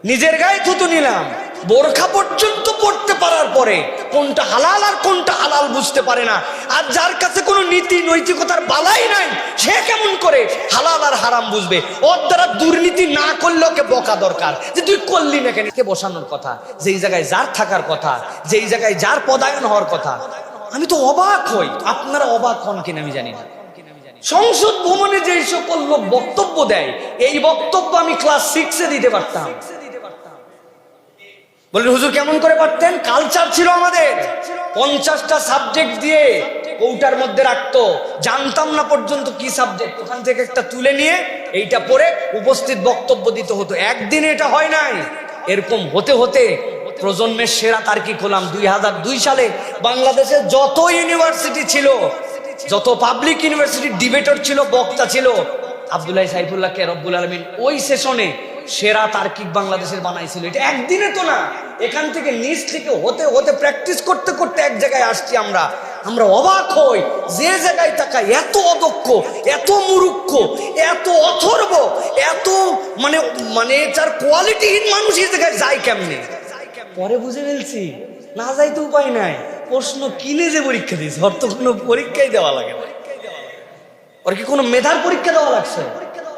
নিজের গায়ে থুতু নিলাম। বোরখা পর্যন্ত পড়তে পারার পরে কোনটা হালাল আর কোনটা হালাল বুঝতে পারে না। আর যার কাছে কোনো নীতি নৈতিকতার বালাই নাই, সে কেমন করে হালাল আর হারাম বুঝবে? ওর দ্বারা দুর্নীতি না করলে ওকে বকা দরকার, যে তুই করলি না কেন। কে বসানোর কথা, যেই জায়গায় যার থাকার কথা, যেই জায়গায় যার পদায়ন হওয়ার কথা। আমি তো অবাক হই, আপনারা অবাক হন কিনা আমি জানি না। সংসদ ভবনে যে সকল লোক বক্তব্য দেয়, এই বক্তব্য আমি ক্লাস 6-এ দিতে পারতাম। বললেন হুজুর কেমন করে পারতেন? কালচার ছিল আমাদের, 50টা সাবজেক্ট দিয়ে কৌটার মধ্যে রাখতো, জানতাম না পর্যন্ত কি সাবজেক্ট, ওখান থেকে একটা তুলে নিয়ে এইটা পড়ে উপস্থিত বক্তব্য দিতে হতো। একদিনে এটা হয় নাই, এরকম হতে হতে প্রজন্মের সেরা তার্কিক হলাম। 2002 সালে বাংলাদেশে যত ইউনিভার্সিটি ছিল, যত পাবলিক ইউনিভার্সিটি ডিবেটর ছিল, বক্তা ছিল, আব্দুল্লাহ সাইফুল্লাহকে রব্বুল আলামিন ওই সেশনে সেরা তার্কিক বাংলাদেশের বানাইছিল। এটা একদিনে তো না, এখান থেকে নিচ থেকে হতে হতে প্র্যাকটিস করতে করতে এক জায়গায় আসছি আমরা। আমরা অবাক হই, যে জায়গায় তাকাই এত অদক্ষ, এত মূর্খ, এত অথর্ব, এত মানে মানে যার কোয়ালিটিহীন মানুষ এই জায়গায় যায় কেমনে। পরে বুঝে ফেলছি, না যাইতে উপায় নাই। প্রশ্ন কিনে যে পরীক্ষা দিয়েছে, ওর তো কোনো পরীক্ষাই দেওয়া লাগে না। ওর কি কোনো মেধার পরীক্ষা দেওয়া লাগছে?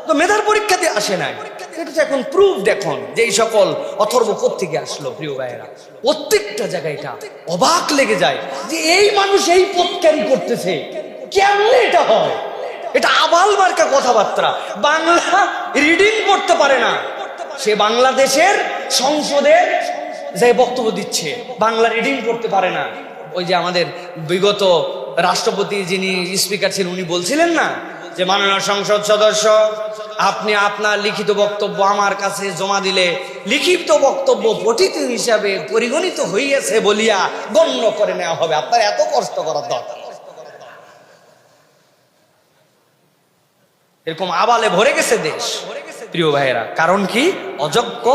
তো মেধার পরীক্ষা দিয়ে আসে নাই। এটা এখন প্রুফ দেখুন যে এই সকল অথর্ব কোত্থেকে আসলো। প্রিয় ভাইয়েরা, প্রত্যেকটা জায়গায় এটা অবাক লেগে যায় যে এই মানুষ এই পথ ক্যারি করতেছে, কেমনে এটা হয়? এটা আবাল মার্কা কথাবার্তা। বাংলা রিডিং পড়তে পারে না, সে বাংলাদেশের সংসদে যে বক্তব্য দিচ্ছে, বাংলা রিডিং পড়তে পারে না। ওই যে আমাদের বিগত রাষ্ট্রপতি যিনি স্পিকার ছিলেন, উনি বলছিলেন না যে মাননীয় সংসদ সদস্য, আপনি আপনার লিখিত বক্তব্য আমার কাছে জমা দিলে লিখিত বক্তব্য পঠিত হিসাবে পরিগণিত হইয়াছে বলিয়া গণ্য করে নেওয়া হবে। আপনার এত কষ্ট করার দরকার? এরকম আবালে ভরে গেছে দেশ প্রিয় ভাইয়েরা। কারণ কি? অযোগ্য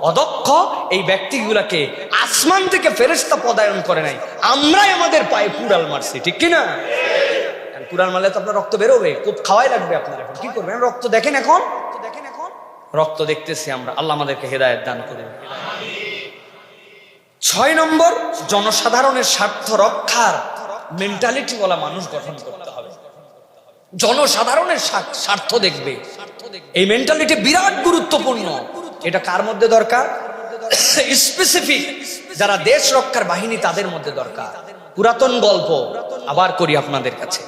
অদক্ষ এই ব্যক্তিগুলাকে আসমান থেকে ফেরেশতা পদায়ন করে নাই, আমরাই আমাদের পায়ে কুড়াল মারছি, ঠিক কিনা? কুড়াল মারলে তো আপনার রক্ত বেরোবে, খুব খাওয়াই লাগবে আপনার। এখন কি করবেন? রক্ত দেখেন, এখন রক্ত দেখতেছি আমরা। আল্লাহ আমাদেরকে হেদায়েত দান করুন। 6 নম্বর, জনসাধারণের স্বার্থ রক্ষার মেন্টালিটি বলা মানুষ গঠন করতে হবে। জনসাধারণের স্বার্থ দেখবে, এই মেন্টালিটি বিরাট গুরুত্বপূর্ণ। এটা কার মধ্যে দরকার? স্পেসিফিক যারা দেশ রক্ষার বাহিনী, তাদের মধ্যে দরকার। পুরাতন গল্প আবার করি আপনাদের কাছে।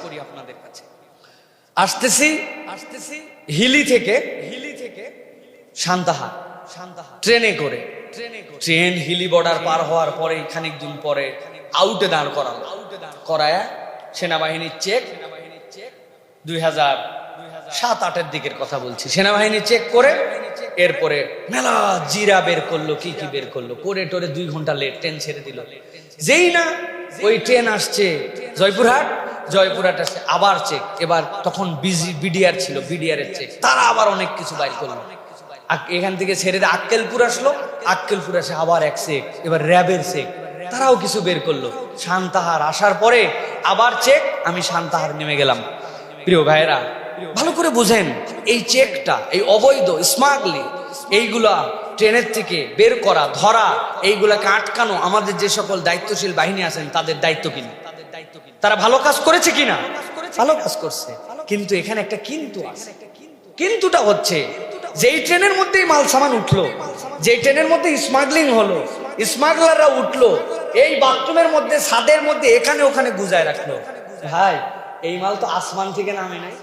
আসতেছি হিলি থেকে সান্তাহার ট্রেনে করে। ট্রেন হিলি বর্ডার পার হওয়ার পরে খানিক দিন পরে আউটে দাঁড় করায় সেনাবাহিনীর চেক। 2007-08 দিকের কথা বলছি। সেনাবাহিনী চেক করে এরপরে মেলা জিরা বের করলো, কি কি বের করলো, করে টোরে 2 ঘন্টা লেট, ট্রেন ছেড়ে দিল। যেই না ওই ট্রেন আসছে জয়পুরহাট আসছে, আবার চেক। এবার তখন বিডিআর ছিল, বিডিআর এর চেক, তারা আবার অনেক কিছু বাইর করলো। এখান থেকে ছেড়ে দিয়ে আক্কেলপুর আসলো, আক্কেলপুর আসে আবার এক চেক, এবার র্যাবের চেক, তারাও কিছু বের করলো। সান্তাহার আসার পরে আবার চেক, আমি সান্তাহার নেমে গেলাম। প্রিয় ভাইয়েরা, ভালো করে বুঝেন, এই চেকটা, এই অবৈধ স্মাগলিং, এইগুলা ট্রেনের থেকে বের করা, ধরা, এইগুলাকে আটকানো আমাদের যে সকল দায়িত্বশীল বাহিনী আছেন তাদের দায়িত্ব কিনা? তারা ভালো কাজ করেছে কিনা? ভালো কাজ করছে। কিন্তু এখানে একটা কিন্তু আছে। কিন্তুটা হচ্ছে, যেই ট্রেনের মধ্যেই মাল সামান উঠলো, যেই ট্রেনের মধ্যে স্মাগলিং হলো, স্মাগলাররা উঠলো, এই বাথরুমের মধ্যে, ছাদের মধ্যে, এখানে ওখানে গুজায় রাখলো। ভাই, এই মাল তো আসমান থেকে নামে নাই,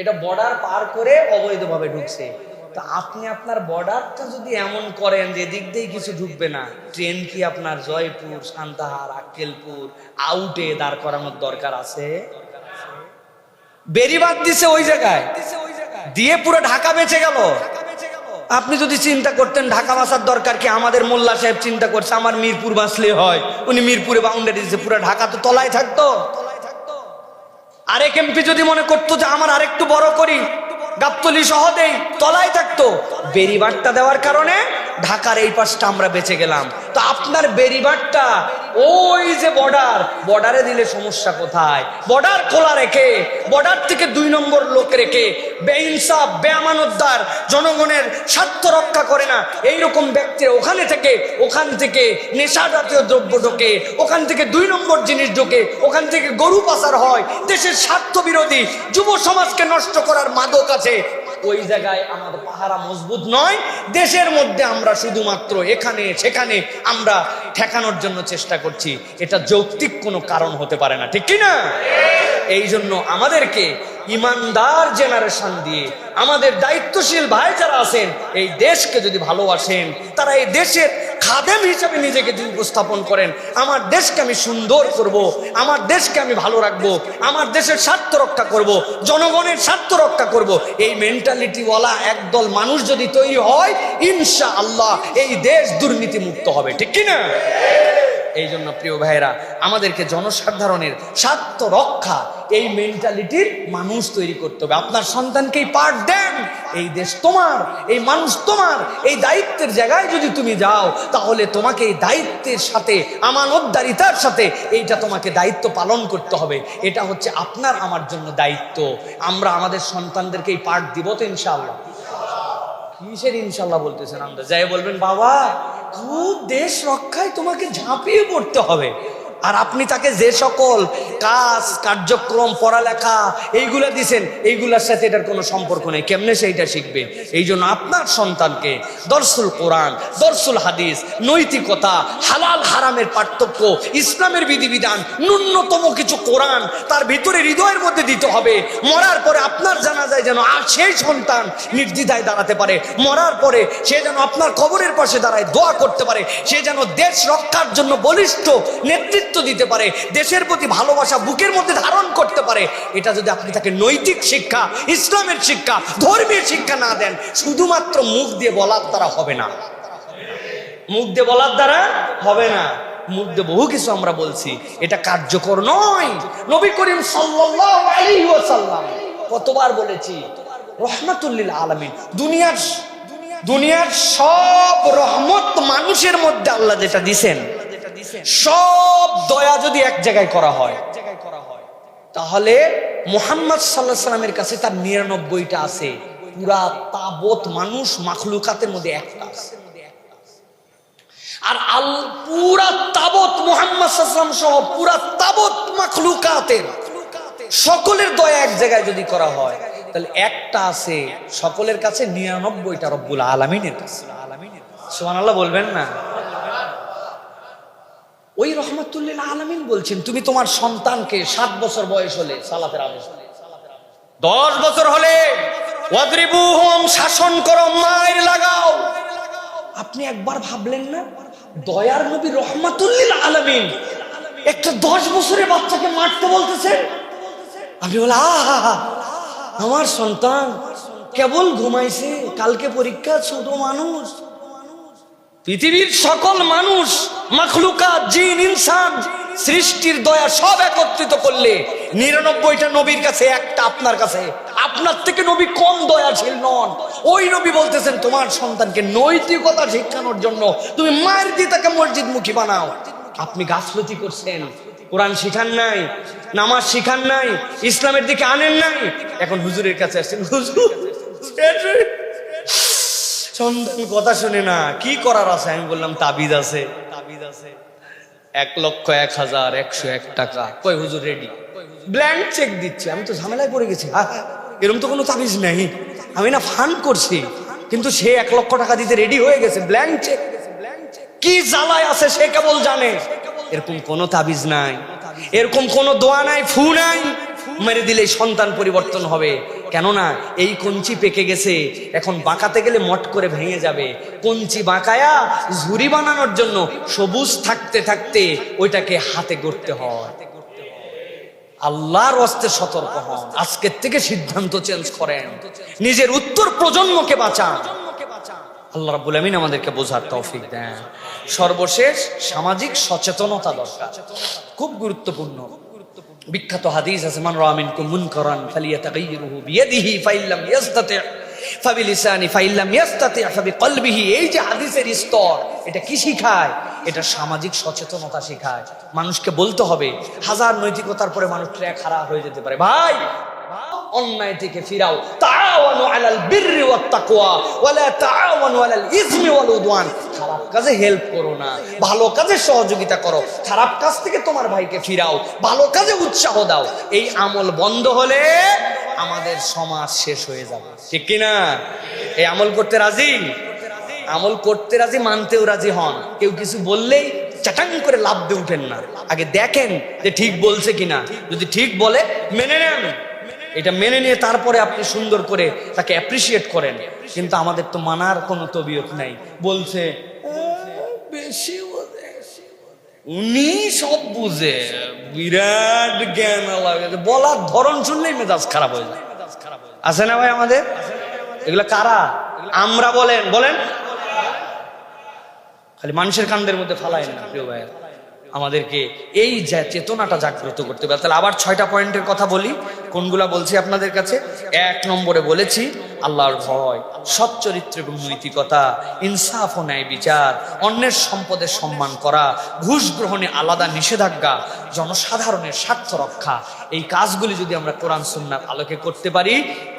এটা বর্ডার পার করে অবৈধভাবে ঢুকছে। তা আপনি আপনার বর্ডারটা যদি এমন করেন যে দিক দিয়ে কিছু ঢুকবে না, ট্রেন কি আপনার জয়পুর, সান্তাহার, আক্কেলপুর আউটে দাঁড় করানোর দরকার আছে? বেরিবাদ দিছে ওই জায়গায়, দিয়ে পুরো ঢাকা বেঁচে গেল। আপনি যদি চিন্তা করতেন ঢাকা বাঁচার দরকার কি, আমাদের মোল্লা সাহেব চিন্তা করছে আমার মিরপুর বাঁচলে হয়, উনি মিরপুরে বাউন্ডারি দিচ্ছে, পুরো ঢাকা তো তলায় থাকতো। আরেক এমপি যদি মনে করতো যে আমার আরেকটু বড় করি, গাবতলী সহ দেই, তলায় থাকতো। বেরিবারটা দেওয়ার কারণে ঢাকার এই পাশটা আমরা বেঁচে গেলাম। তো আপনার বেরিবারটা ওই যে বর্ডারে দিলে সমস্যা কোথায়? বর্ডার খোলা রেখে, বর্ডার থেকে 2 নম্বর লোক রেখে, বেইনসাফ বেআমানতদার, জনগণের স্বার্থ রক্ষা করে না এইরকম ব্যক্তিরা ওখান থেকে নেশা জাতীয় দ্রব্য ঢোকে, ওখান থেকে 2 নম্বর জিনিস ঢোকে, ওখান থেকে গরু পাচার হয়, দেশের স্বার্থ বিরোধী, যুব সমাজকে নষ্ট করার মাদক আছে। ওই জায়গায় আমাদের পাহারা মজবুত নয়। দেশের মধ্যে আমরা শুধুমাত্র এখানে সেখানে আমরা ঠেকানোর জন্য চেষ্টা করছি, এটা যৌক্তিক কোনো কারণ হতে পারে না, ঠিক কি না? এই জন্য আমাদেরকে ইমানদার জেনারেশন দিয়ে, আমাদের দায়িত্বশীল ভাই যারা আছেন, এই দেশকে যদি ভালোবাসেন, তারা এই দেশের খাদেম হিসাবে নিজেকে যদি উপস্থাপন করেন, আমার দেশকে আমি সুন্দর করব, আমার দেশকে আমি ভালো রাখবো, আমার দেশের স্বার্থ রক্ষা করব, জনগণের স্বার্থ রক্ষা করব, এই মেন্টালিটিওয়ালা একদল মানুষ যদি তৈরি হয়, ইনশাআল্লাহ এই দেশ দুর্নীতি মুক্ত হবে, ঠিক কি না? এই জন্য প্রিয় ভাইরা, আমাদেরকে জনসাধারণের স্বার্থ রক্ষা এই মেন্টালিটির মানুষ তৈরি করতে হবে। আপনার সন্তানকেই পাঠ দেন, এই দেশ তোমার, এই মানুষ তোমার, এই দায়িত্বের জায়গায় যদি তুমি যাও, তাহলে তোমাকে এই দায়িত্বের সাথে, আমানতদারিতার সাথে এইটা তোমাকে দায়িত্ব পালন করতে হবে। এটা হচ্ছে আপনার আমার জন্য দায়িত্ব। আমরা আমাদের সন্তানদেরকে এই পাঠ দিব তো ইনশাআল্লাহ? কিসের ইনশাআল্লাহ বলতেছেন? আমরা যাই বলবেন বাবা খুব দেশ রক্ষায় তোমাকে ঝাঁপিয়ে পড়তে হবে, আর আপনি তাকে যে সকল কাজ কার্যক্রম পড়ালেখা এইগুলা দিছেন, এইগুলার সাথে এটার কোনো সম্পর্ক নেই, কেমনে সেইটা শিখবে? এই জন্য আপনার সন্তানকে দর্সুল কোরআন, দর্সুল হাদিস, নৈতিকতা, হালাল হারামের পার্থক্য, ইসলামের বিধিবিধান, ন্যূনতম কিছু কোরআন তার ভিতরে হৃদয়ের মধ্যে দিতে হবে। মরার পরে আপনার জানাজায় যেন আর সেই সন্তান নির্দ্বিধায় দাঁড়াতে পারে, মরার পরে সে যেন আপনার কবরের পাশে দাঁড়ায় দোয়া করতে পারে, সে যেন দেশ রক্ষার জন্য বলিষ্ঠ নেতৃত্ব দিতে পারে, দেশের প্রতি ভালোবাসা বুকের মধ্যে ধারণ করতে পারে। এটা যদি আপনি তাকে নৈতিক শিক্ষা, ইসলামের শিক্ষা, ধর্মীয় শিক্ষা না দেন, শুধুমাত্র মুখ দিয়ে বলার দ্বারা হবে না, মুখ দিয়ে বলার দ্বারা হবে না। মুখ দিয়ে বহু কিছু আমরা বলছি, এটা কার্যকর নয়। নবী করিম সাল্লাল্লাহু আলাইহি ওয়াসাল্লাম কতবার বলেছি, রহমাতুল লিল আলামিন, দুনিয়ার সব রহমত মানুষের মধ্যে আল্লাহ যেটা দিবেন, সব দয়া যদি এক জায়গায় করা হয়, তাহলে মুহাম্মদ সাল্লাল্লাহু আলাইহি সাল্লামের কাছে তার 99টা আছে। পুরা তাবত মানুষ মাখলুকাতের মধ্যে একটা আছে। আর পুরা তাবত মুহাম্মদ সাল্লাল্লাহু আলাইহি ওয়াসাল্লাম সহ পুরা তাবত মাখলুকাতের সকলের দয়া এক জায়গায় যদি করা হয়, তাহলে একটা আছে সকলের কাছে, 99টা রব্বুল আলামিনের কাছে। সুবহানাল্লাহ বলবেন না? ওই রহমাতুল লিল আলামিন বলছেন, তুমি তোমার সন্তানকে 7 বছর বয়স হলে সালাতের আদেশ, 10 বছর হলে ওয়াদরিবুহুম, শাসন করো, মাইর লাগাও। আপনি একবার ভাবলেন না, দয়ার নবী রহমাতুল লিল আলামিন একটা 10 বছরের বাচ্চাকে মারতে বলতেছেন? আপনি বলে আহা, আমার সন্তান কেবল ঘুমাইছে, কালকে পরীক্ষা, ছোট মানুষ। পৃথিবীর সকল মানুষ, মাখলুকাত, জিন, ইনসান, সৃষ্টির দয়া সব একত্রিত করলে 99টা নবীর কাছে একটা আপনার কাছে। আপনার থেকে নবী কম দয়াশীল নন। ওই নবী বলতেছেন তোমার সন্তানকে নৈতিকতা শিখানোর জন্য তুমি মায়ের দিয়ে তাকে মসজিদ মুখী বানাও। আপনি গাফলতি করছেন, কোরআন শিখান নাই, নামাজ শিখান নাই, ইসলামের দিকে আনেন নাই। এখন হুজুরের কাছে আসছেন, হুজুর সন্তান কথা শুনে না, কি করার আছে? আমি বললাম তাবিজ আছে, 1,01,101 টাকা। কই হুজুর রেডি, ব্ল্যাঙ্ক চেক দিচ্ছে। আমি তো ঝামেলায় পড়ে গেছি, এরকম তো কোনো তাবিজ নেই, আমি না ফান্ড করছি, কিন্তু সে 1 লক্ষ টাকা দিতে রেডি হয়ে গেছে, ব্ল্যাঙ্ক চেক। কি জ্বালায় আছে সে কেবল জানে। এরকম কোনো তাবিজ নাই, এরকম কোনো দোয়া নাই, ফু নাই, মেরে দিলে সন্তান পরিবর্তন হবে। কেননা এই কঞ্চি পেকে গেছে, এখন বাঁকাতে গেলে মট করে ভেঙে যাবে। কঞ্চি বাঁকায়া ঝুরি বানানোর জন্য সবুজ থাকতে থাকতে ওইটাকে হাতে গড়তে হয়। আল্লাহর ওয়াস্তে সতর্ক হন, আজকের থেকে সিদ্ধান্ত চেঞ্জ করেন, নিজের উত্তর প্রজন্মকে বাঁচান। আল্লাহ রাব্বুল আমিন আমাদেরকে বোঝার তৌফিক দেন। সর্বশেষ সামাজিক সচেতনতা দরকার, খুব গুরুত্বপূর্ণ। বিখ্যাত হাদিস আছে, মান রাআ মিনকুম মুনকারান ফালিয়াতাগাইয়িরহু বিয়াদিহি ফাইল্লাম ইয়াসতাতি ফাবিলিসানি ফাইল্লাম ইয়াসতাতি ফাবিকলবিহি। এই যে হাদিসের স্তর, এটা কি শিখায়? এটা সামাজিক সচেতনতা শিখায়। মানুষকে বলতে হবে, হাজার নৈতিকতার পরে মানুষ ট্র্যাক খারাপ হয়ে যেতে পারে। ভাই, অন্যায় থেকে ফিরাও, তাআওয়ানু আলাল বিররি ওয়াত তাকওয়া ওয়ালা তাআওয়ানু আলাল ইসমি ওয়াল উদওয়ান। খারাপ কাজে হেল্প করো না, ভালো কাজে সহযোগিতা করো। খারাপ কাজ থেকে তোমার ভাইকে ফিরাও, ভালো কাজে উৎসাহ দাও। এই আমল বন্ধ হলে আমাদের সমাজ শেষ হয়ে যাবে, ঠিক কিনা? এই আমল করতে রাজি, আমল করতে রাজি, মানতেও রাজি হন। কেউ কিছু বললেই চাটাং করে লাফ দিয়ে উঠেন না, আগে দেখেন যে ঠিক বলছে কিনা। যদি ঠিক বলে মেনে নেন, এটা মেনে নিয়ে তারপরে আপনি সুন্দর করে তাকে অ্যাপ্রিসিয়েট করেন। কিন্তু আমাদের তো মানার কোনো তবিয়ত নাই। বলছে বেশি বোঝে, উনি সব বুঝে, বিরাট জ্ঞান লাগে, বলার ধরন শুনলেই মেজাজ খারাপ হয়ে যায়। আছে না ভাই আমাদের? এগুলো কারা? আমরা। বলেন বলেন, খালি মানুষের কান্দের মধ্যে ফালায় না প্রিয় ভাই। আমাদেরকে এই চেতনাটা জাগ্রত করতে হবে। তাহলে আবার 6টা পয়েন্টের কথা বলি। কোনগুলা বলছি আপনাদের কাছে? 1 নম্বরে বলেছি আল্লাহর ভয়, সৎ চরিত্র এবং নৈতিকতা, ইনসাফ ও ন্যায় বিচার, অন্যের সম্পদের সম্মান করা, ঘুষ গ্রহণে আলাদা নিষেধাজ্ঞা, জনসাধারণের স্বার্থ রক্ষা। এই কাজগুলি যদি আমরা কোরআন সুন্নাহর আলোকে করতে পারি,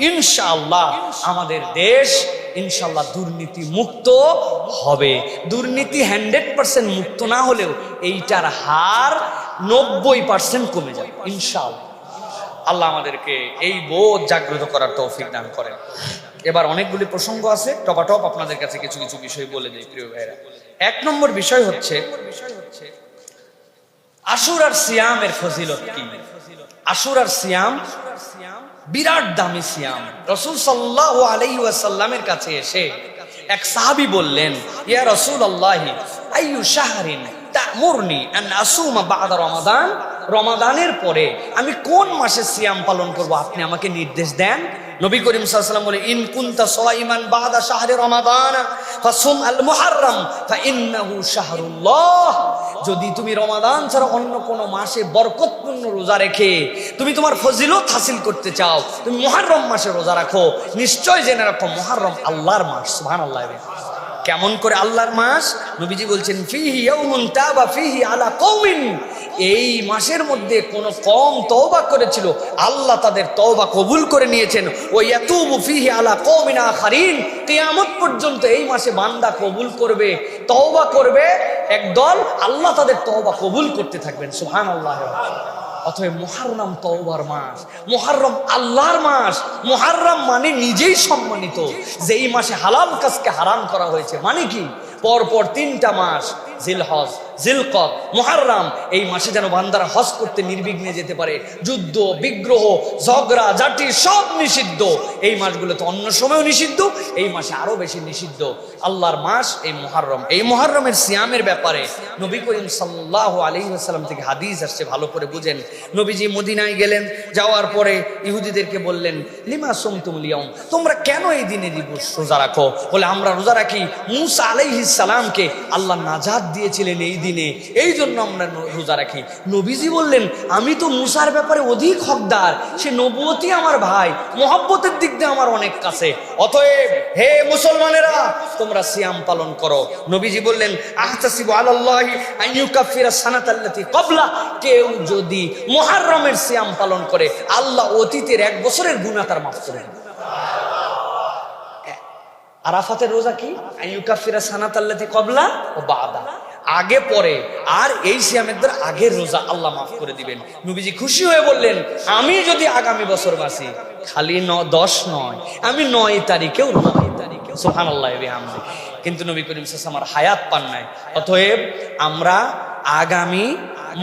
ইনশাআল্লাহ আমাদের দেশ ইনশাআল্লাহ দুর্নীতি মুক্ত হবে। দুর্নীতি 100% মুক্ত না হলেও এইটার হার 90% কমে যাবে ইনশাআল্লাহ। আল্লাহ আমাদেরকে এই বোধ জাগ্রত করার তৌফিক দান করেন। এবার অনেকগুলি প্রসঙ্গ আছে, টপাটপ আপনাদের কাছে কিছু কিছু বিষয় বলে দেই প্রিয় ভাইরা। 1 নম্বর বিষয় হচ্ছে আশুরার সিয়ামের ফজিলত কি। আশুরার সিয়াম বিরাট দামি সিয়াম। রাসূল সাল্লাল্লাহু আলাইহি ওয়াসাল্লামের কাছে এসে এক সাহাবী বললেন, ইয়া রাসূলুল্লাহি আইয়ু শাহরিন তা'মুরনি আন আসুমা বা'দা রমাদান। রমাদানের পরে আমি কোন মাসে সিয়াম পালন করব, আপনি আমাকে নির্দেশ দেন। নবী করিম সাল্লাল্লাহু আলাইহি ওয়াসাল্লাম বলে, ইন কুনতা সাইমান বা'দা শাহরি রমাদান ফাসুম আল মুহাররম ফাইন্নাহু শাহরুল্লাহ। যদি তুমি রমাদান ছাড়া অন্য কোন মাসে বরকতপূর্ণ রোজা রেখে তুমি তোমার ফজিলত হাসিল করতে চাও, তুমি মুহররম মাসে রোজা রাখো। নিশ্চয় জেনে রাখো মুহররম আল্লাহর মাস। সুবহানাল্লাহ। কেমন করে আল্লাহর মাস? নবীজি বলছেন, ফিহি ইয়াউমুন তাবা ফিহি আলা কওমিন। এই মাসের মধ্যে কোন কওম তওবা করেছিল, আল্লাহ তাদের তওবা কবুল করে নিয়েছেন। ওয়া ইয়াতুবু ফিহি আলা কওমিন আখারিন। কিয়ামত পর্যন্ত এই মাসে বান্দা কবুল করবে, তওবা করবে একদল, আল্লাহ তাদের তওবা কবুল করতে থাকবেন। সুবহানাল্লাহ। অতএব মুহররম তওবার মাস, মুহররম আল্লাহর মাস। মুহররম মানে নিজেই সম্মানিত। যেই মাসে হালাল কাজকে হারাম করা হয়েছে, মানে কি? পরপর 3টা মাস, জিলহজ, জিলকদ, মুহররম, এই মাসে যেন বান্দারা হজ করতে নির্বিঘ্নে যেতে পারে। যুদ্ধ, বিগ্রহ, ঝগড়া ঝাঁটি সব নিষিদ্ধ। এই মাসগুলো তো অন্য সময়ও নিষিদ্ধ, এই মাসে আরো বেশি নিষিদ্ধ। আল্লাহর মাস এই মুহররম। এই মুহররমের সিয়ামের ব্যাপারে নবী করিম সাল্লাল্লাহু আলাইহি ওয়াসাল্লাম থেকে হাদিস আসছে, ভালো করে বুঝেন। নবীজি মদিনায় গেলেন, যাওয়ার পরে ইহুদিদেরকে বললেন, লিমা সুমতুমুল ইয়াউম, তোমরা কেন এই দিনে দিবস রোজা রাখো? বলে, আমরা রোজা রাখি, মূসা আলাইহিস সালামকে আল্লাহ নাজাত দিয়েছিলেন এই দিনে, এই জন্য আমরা রোজা রাখি। নবীজি বললেন, আমি তো মূসার ব্যাপারে অধিক হকদার, সে নবুয়তি আমার ভাই, মহব্বতের দিক দিয়ে আমার অনেক কাছে। অতএব হে মুসলমানেরা, তোমরা সিয়াম পালন করো। নবীজি বললেন, আহতাসিবু আলাল্লাহি আন ইউকাফিরা সানাতাল্লাতী ক্বাবলা। কেউ যদি মুহররমের সিয়াম পালন করে, আল্লাহ অতীতের 1 বছরের গুনাহ তার মাফ করে দেন। আরাফাতের রোজা কি? আন ইউকাফিরা সানাতাল্লাতী ক্বাবলা ও বাদা, আগে পরে। আর এই সিয়ামের দ্বারা আগের রোজা আল্লাহ মাফ করে দিবেন। নবীজি খুশি হয়ে বললেন, আমি যদি আগামী বছর বাঁচি, খালি 10 নয়, আমি 9 তারিখেও রোজা। সুবহানাল্লাহ বিহামদি। কিন্তু নবী করিম সাল্লাল্লাহু আলাইহি ওয়াসাল্লাম হায়াত পান নাই। অতএব আমরা আগামী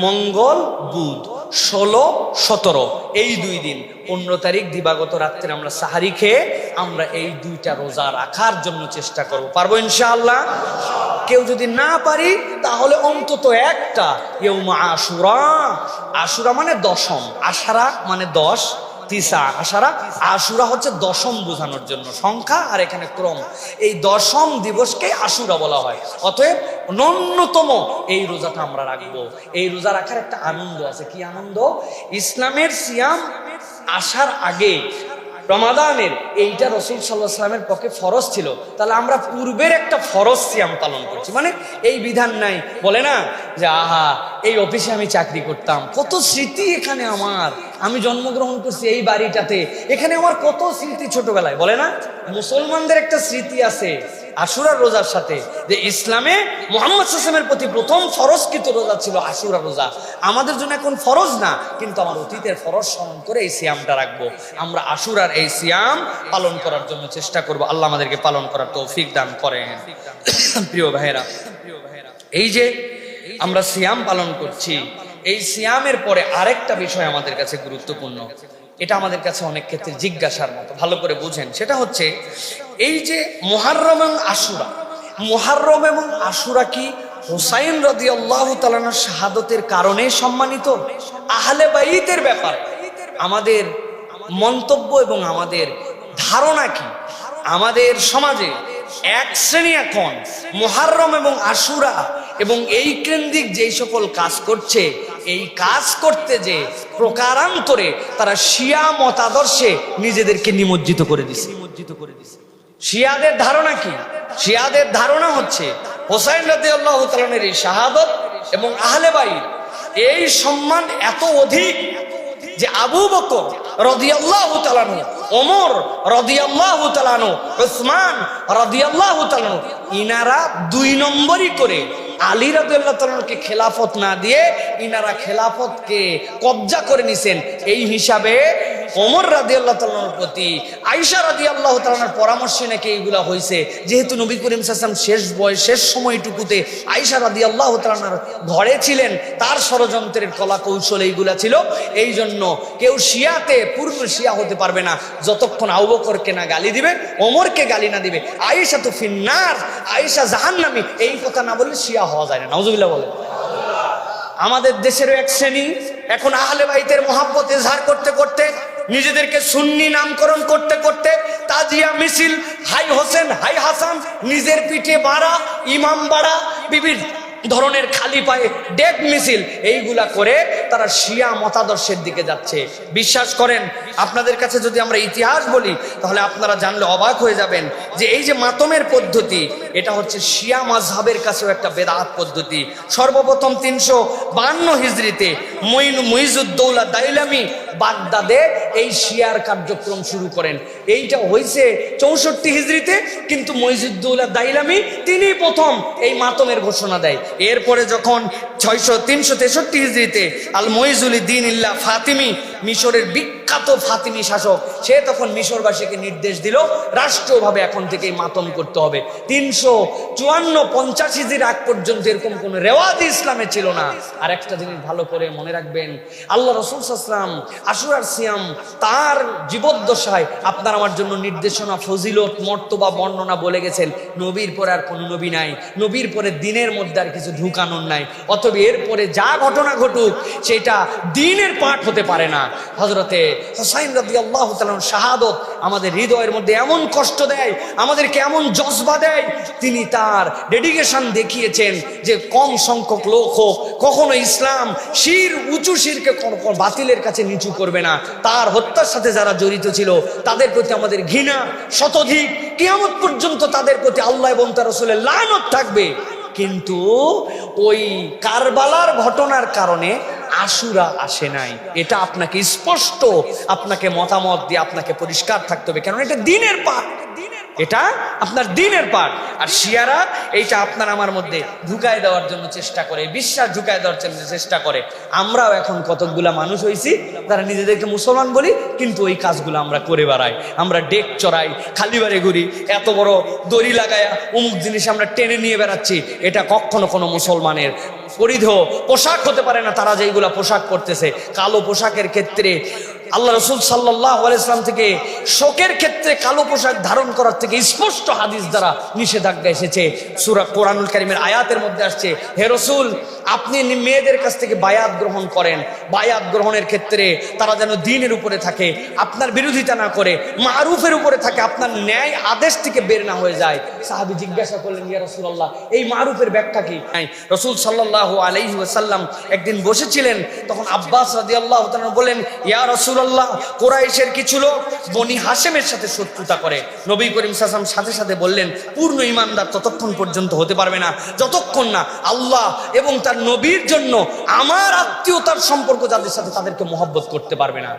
মঙ্গল, বুধ, 16, 17 এই 2 দিন 15 তারিখ দিবাগত রাত্রে আমরা সাহারি খেয়ে আমরা এই 2টা রোজা রাখার জন্য চেষ্টা করব। পারবো ইনশাআল্লাহ? কেউ যদি না পারি তাহলে অন্তত একটা ইয়ৌমা আশুরা। আশুরা মানে দশম, আশারা মানে 10, তিসা আশারা, আশুরা হচ্ছে দশম বোঝানোর জন্য সংখ্যা, আর এখানে ক্রম। এই দশম দিবসকে আশুরা বলা হয়। অতএব ন্যূনতম এই রোজাটা আমরা রাখবো। এই রোজা রাখার একটা আনন্দ আছে। কি আনন্দ? ইসলামের সিয়াম আসার আগে রমাদানের এইটা রাসূল সাল্লাল্লাহু আলাইহি ওয়াসাল্লামের পক্ষে ফরজ ছিল, তাহলে আমরা পূর্বের একটা ফরজ সিয়াম পালন করছি। মানে এই বিধান নাই, বলে না যে আহা এই অফিসে আমি চাকরি করতাম, কত স্মৃতি এখানে আমার, আমি জন্মগ্রহণ করছি এই বাড়িটাতে, এখানে আমার কত স্মৃতি ছোটবেলায়, বলে না? মুসলমানদের একটা স্মৃতি আছে আশুরার রোজার সাথে, যে ইসলামে মুহাম্মদ সাল্লাল্লাহু আলাইহি ওয়াসাল্লামের প্রতি প্রথম ফরজকৃত রোজা ছিল আশুরা রোজা। আমাদের জন্য এখন ফরজ না, কিন্তু আমার অতীতের ফরজ স্মরণ করে এই সিয়ামটা রাখবো। আমরা আশুরার এই সিয়াম পালন করার জন্য চেষ্টা করব। আল্লাহ আমাদেরকে পালন করার তৌফিক দান করেন। প্রিয় ভাইয়েরা, এই যে আমরা সিয়াম পালন করছি, এই সিয়ামের পরে আরেকটা বিষয় আমাদের কাছে গুরুত্বপূর্ণ, এটা আমাদের কাছে অনেক ক্ষেত্রে জিজ্ঞাসার মতো, ভালো করে বুঝেন। সেটা হচ্ছে এই যে মুহররম এবং আশুরা, মুহররম এবং আশুরা কি হুসাইন রাদিয়াল্লাহু তাআলা আনহুর শাহাদাতের কারণে সম্মানিত? আহলে বাইতের ব্যাপারে আমাদের মন্তব্য এবং আমাদের ধারণা কি? আমাদের সমাজে এক শ্রেণী এখন মুহররম এবং আশুরা এবং এই কেন্দ্রিক যেই সকল কাজ করছে, এই কাজ করতে যে প্রকারান্তরে তারা শিয়া মতাদর্শে নিজেদেরকে নিমজ্জিত করে দিছে। শিয়াদের ধারণা কি? শিয়াদের ধারণা হচ্ছে হুসাইন রাদিয়াল্লাহু তাআলা আনহুর এই শাহাদাত এবং আহলে বাইত এই সম্মান এত অধিক যে আবু বকর রাদিয়াল্লাহু তাআলা আনহু, ওমর রাদিয়াল্লাহু তাআলা আনহু, উসমান রাদিয়াল্লাহু তাআলা আনহু, ইনারা 2 নম্বরই করে আলী রাদিয়াল্লাহু তাআলা আনহুকে খেলাফত না দিয়ে ইনারা খেলাফতকে কবজা করে নিছেন। এই হিসাবে ওমর রাদিয়াল্লাহু তাআলার প্রতি আয়েশা রাদিয়াল্লাহু তাআলার পরামর্শে নাকি এইগুলা হয়েছে। যেহেতু নবী করিম সাল্লাল্লাহু আলাইহি ওয়াসাল্লাম শেষ বয়স, শেষ সময়টুকুতে আয়েশা রাদিয়াল্লাহু তাআলার ঘরে ছিলেন, তার ষড়যন্ত্রের কলা কৌশল এইগুলা ছিল। এই জন্য কেউ শিয়াতে পূর্ণ শিয়া হতে পারবে না যতক্ষণ আবু বকরকে না গালি দিবে, ওমরকে গালি না দিবে। আয়েশা তো ফিন্নার, আয়েশা জাহান্নামী, এই কথা না বললে শিয়া হওয়া যায় না। নাউজুবিল্লাহ বলে। আমাদের দেশেরও এক শ্রেণী এখন আহলে বাইতের মহব্বত ইজহার করতে করতে, নিজেদেরকে সুন্নি নামকরণ করতে করতে, তাজিয়া মিছিল, হাই হোসেন হাই হাসান, নিজের পিঠে বাড়া, ইমাম বাড়া, বিভিন্ন ধরনের খালি পায়ে ডেক মিছিল, এইগুলা করে তারা শিয়া মতাদর্শের দিকে যাচ্ছে। বিশ্বাস করেন, আপনাদের কাছে যদি আমরা ইতিহাস বলি তাহলে আপনারা জানলে অবাক হয়ে যাবেন যে এই যে মাতমের পদ্ধতি, এটা হচ্ছে শিয়া মাযহাবের কাছেও একটা বেদাত পদ্ধতি। সর্বপ্রথম 352 হিজরিতে মুইজুদ্দৌলা দাইলামি বাগদাদে এই শিয়ার কার্যক্রম শুরু করেন। এইটা হয়েছে 64 হিজরিতে, কিন্তু মুইজুদ্দৌলা দাইলামি তিনি প্রথম এই মাতমের ঘোষণা দেয়। এরপরে যখন 363 হিজরিতে আল মুইজুলি দ্বীন ইল্লাহ ফাতিমি, মিশরের বিখ্যাত ফাতিমি শাসক, সে তখন মিশরবাসীকে নির্দেশ দিল রাষ্ট্রীয়ভাবে এখন থেকেই মাতম করতে হবে। 354-50 হিজরির আগ পর্যন্ত এরকম কোন রেওয়াজ ইসলামে ছিল না। আর একটা জিনিস ভালো করে মনে রাখবেন, আল্লাহ রাসূল সাল্লাল্লাহু আলাইহি ওয়াসাল্লাম আশুরার সিয়াম তার জীবদ্দশায় আপনার আমার জন্য নির্দেশনা, ফজিলত, মর্তবা, বর্ণনা বলে গেছেন। নবীর পরে আর কোনো নবী নাই, নবীর পরে দিনের মধ্যে আর কিছু ঢুকানোর নাই। অতএব এরপরে যা ঘটনা ঘটুক সেটা দিনের পাঠ হতে পারে না। হযরতে হুসাইন রাদিয়াল্লাহু তাআলা শাহাদাত আমাদের হৃদয়ের মধ্যে এমন কষ্ট দেয়, আমাদেরকে এমন জজবা দেয়। তিনি তার ডেডিকেশন দেখিয়েছেন যে কম সংখ্যক লোক হোক, কখনো ইসলাম উঁচু শিরকে বাতিলের কাছে নিচু করবে না। তার হত্যার সাথে যারা জড়িত ছিল তাদের প্রতি আমাদের ঘৃণা শতধিক, কিয়ামত পর্যন্ত তাদের প্রতি আল্লাহ এবং তার রাসূলের লানত থাকবে। কিন্তু ওই কারবালার ঘটনার কারণে আশুরা আসে নাই। এটা আপনাকে স্পষ্ট, আপনাকে মতামত দিয়ে আপনাকে পরিষ্কার থাকতে হবে, কারণ এটা দিনের পাঠ, এটা আপনার দিনের পাঠ। আর শিয়ারা এইটা আপনার আমার মধ্যে ঢুকায় দেওয়ার জন্য চেষ্টা করে, বিশ্বাস ঢুকায় দেওয়ার জন্য চেষ্টা করে। আমরাও এখন কতকগুলা মানুষ হয়েছি তারা নিজেদেরকে মুসলমান বলি, কিন্তু ওই কাজগুলো আমরা করে বেড়াই। আমরা ডেক চড়াই, খালিবারে ঘুরি, এত বড় দড়ি লাগায়া অমুক জিনিস আমরা টেনে নিয়ে বেড়াচ্ছি। এটা কখনো কোনো মুসলমানের পরিধেয় পোশাক হতে পারে না। তারা যেইগুলা পোশাক পরতেছে, কালো পোশাকের ক্ষেত্রে আল্লাহ রাসূল সাল্লাল্লাহু আলাইহি ওয়াসাল্লাম থেকে শোকের ক্ষেত্রে কালো পোশাক ধারণ করার থেকে স্পষ্ট হাদিস দ্বারা নিষেধাজ্ঞা এসেছে। সূরা কোরআনুল কারীমের আয়াতের মধ্যে আসছে, হে রাসূল আপনি মেয়েদের কাছ থেকে বায়াত গ্রহণ করেন, বায়াত গ্রহণের ক্ষেত্রে তারা যেন দ্বীনের উপরে থাকে, আপনার বিরোধিতা না করে, মারুফের উপরে থাকে, আপনার ন্যায় আদেশ থেকে বের না হয়ে যায়। সাহাবী জিজ্ঞাসা করলেন, ইয়া রাসূলুল্লাহ এই মারুফের ব্যাখ্যা কি? রাসূল সাল্লাল্লাহু আলাইহি ওয়াসাল্লাম একদিন বসেছিলেন, তখন আব্বাস রাদিয়াল্লাহু তাআলা বলেন, ইয়া রাসূলুল্লাহ কুরাইশের কিছু লোক বনি হাশেমের সাথে শত্রুতা করে। নবী করিম সাল্লাল্লাহু আলাইহি ওয়াসাল্লাম সাথে সাথে বললেন, পূর্ণ ঈমানদার ততক্ষণ পর্যন্ত হতে পারবে না যতক্ষণ না আল্লাহ এবং তার নবীর জন্য আমার আত্মীয়তার সম্পর্ক যাদের সাথে তাদেরকে মহব্বত করতে পারবে না।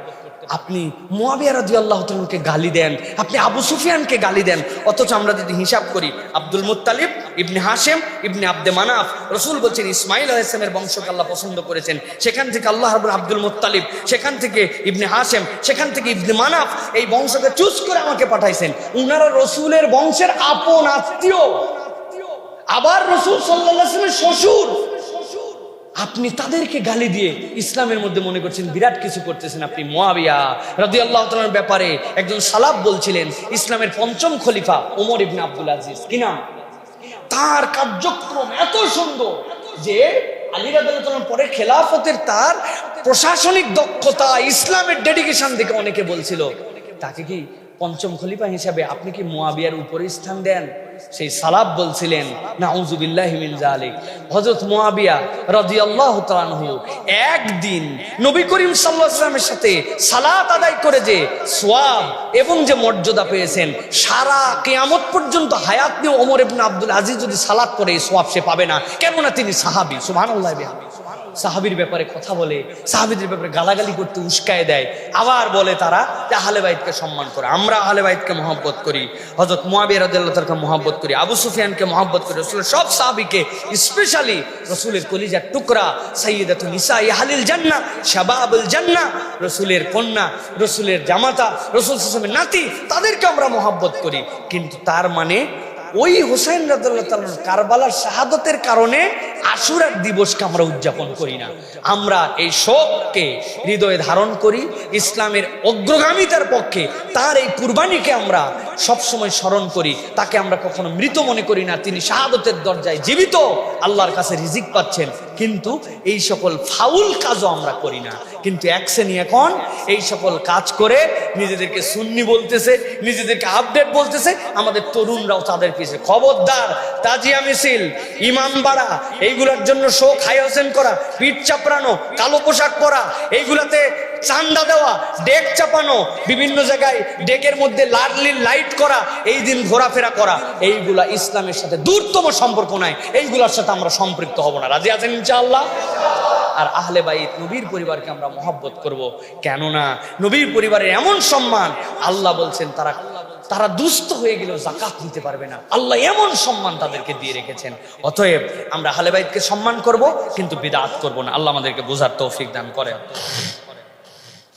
আপনি মুআবিয়া রাদিয়াল্লাহু তাআলাকে গালি দেন, আপনি আবু সুফিয়ানকে গালি দেন, অথচ আমরা যদি হিসাব করি আব্দুল মুত্তালিব ইবনে হাশেম ইবনে আব্দে মানাফ, রাসূল বলছেন ইসমাঈল আলাইহিস সালামের বংশকে আল্লাহ পছন্দ করেছেন, সেখান থেকে আল্লাহ রাব্বুল আব্দুল মুত্তালিব, সেখান থেকে ইবনে হাশেম, সেখান থেকে ইবনে মানাফ, এই বংশকে চুজ করে আমাকে পাঠাইছেন। উনারা রাসূলের বংশের আপন আত্মীয়, আবার রাসূল সাল্লাল্লাহু আলাইহি ওয়াসাল্লামের শ্বশুর। আপনি তাদেরকে গালি দিয়ে ইসলামের মধ্যে মনে করছেন বিরাট কিছু করতেছেন। আপনি মুআবিয়া রাদিয়াল্লাহু তাআলার ব্যাপারে একজন সালাফ বলছিলেন, ইসলামের পঞ্চম খলিফা ওমর ইবনে আব্দুল আজিজ, কি নাম তার, কার্যক্রম এত সুন্দর যে আলী রাদিয়াল্লাহু তাআলার পরে খেলাফতের তার প্রশাসনিক দক্ষতা, ইসলামের ডেডিকেশন দেখে অনেকে বলছিল তাকে কি পঞ্চম খলিফা হিসাবে আপনি কি মুআবিয়ার উপরে স্থান দেন? সেই সালাফ বলছিলেন নাউযুবিল্লাহি মিন যালিক। হযরত মুআবিয়া রাদিয়াল্লাহু তাআলা আনহু একদিন নবী করিম সাল্লাল্লাহু আলাইহি ওয়াসাল্লামের সাথে সালাত আদায় করে যে সওয়াব এবং যে মর্যাদা পেয়েছেন, সারা কিয়ামত পর্যন্ত হায়াত নিয়ে ওমর ইবনে আব্দুল আজিজ যদি সালাত করে এই সওয়াব সে পাবে না, কেননা তিনি সাহাবী। সুবহানাল্লাহ। সাহাবীর ব্যাপারে কথা বলে, সাহাবীদের ব্যাপারে গালাগালি করতে উস্কায় দেয়, আবার বলে তারা যে আহলে বাইতকে সম্মান করে। আমরা আহলে বাইতকে মহব্বত করি, হযরত মুআবিয়া রাদিয়াল্লাহু তাআলাকে মহব্বত করি, আবু সুফিয়ানকে মহব্বত করি, রাসূলের সব সাহাবীকে, স্পেশালি রাসূলের কলিজার টুকরা সাইয়্যিদাতুন নিসাই আহলিল জান্নাহ শাবাবুল জান্নাহ, রাসূলের কন্যা, রাসূলের জামাতা, রাসূল সাল্লাল্লাহু আলাইহি ওয়াসাল্লামের নাতি, তাদেরকে আমরা মহব্বত করি। কিন্তু তার মানে ওই হুসাইন রাদিয়াল্লাহু তাআলা কারবালার শাহাদাতের কারণে আশুরার দিবসকে আমরা উদযাপন করি না। আমরা এই শোককে হৃদয়ে ধারণ করি, ইসলামের অগ্রগামিতার পক্ষে তার এই কুরবানিকে আমরা সবসময় স্মরণ করি। তাকে আমরা কখনো মৃত মনে করি না, তিনি শাহাদাতের দরজায় জীবিত, আল্লাহর কাছে রিজিক পাচ্ছেন। কিন্তু এই সকল ফাউল কাজও আমরা করি না। কিন্তু এক শ্রেণী এখন এই সকল কাজ করে নিজেদেরকে সুন্নি বলতেছে, নিজেদেরকে আপডেট বলতেছে। আমাদের তরুণরাও তাদের পিছে। খবরদার, তাজিয়া মিছিল, ইমাম বাড়া, এইগুলোর জন্য শোক হাইওসেন করা, পিঠ চাপড়ানো, কালো পোশাক পরা, এইগুলাতে চান্দা দেওয়া, ডেক চাপানো, বিভিন্ন জায়গায় ডেকের মধ্যে লাইট করা, এই দিন ঘোরাফেরা করা, এইগুলা ইসলামের সাথে দূরতম সম্পর্ক নাই। এইগুলোর সাথে আমরা সম্পৃক্ত হব না। রাজি আছেন ইনশাআল্লাহ? আর আহলে বাইত নবীর পরিবারকে আমরা মহব্বত করব, কেননা নবীর পরিবারের এমন সম্মান, আল্লাহ বলছেন তারা দুস্থ হয়ে গেলেও যাকাত নিতে পারবে না, আল্লাহ এমন সম্মান তাদেরকে দিয়ে রেখেছেন। অতএব আমরা আহলে বাইতকে সম্মান করব, কিন্তু বিদআত করব না। আল্লাহ আমাদেরকে বোঝার তৌফিক দান করেন।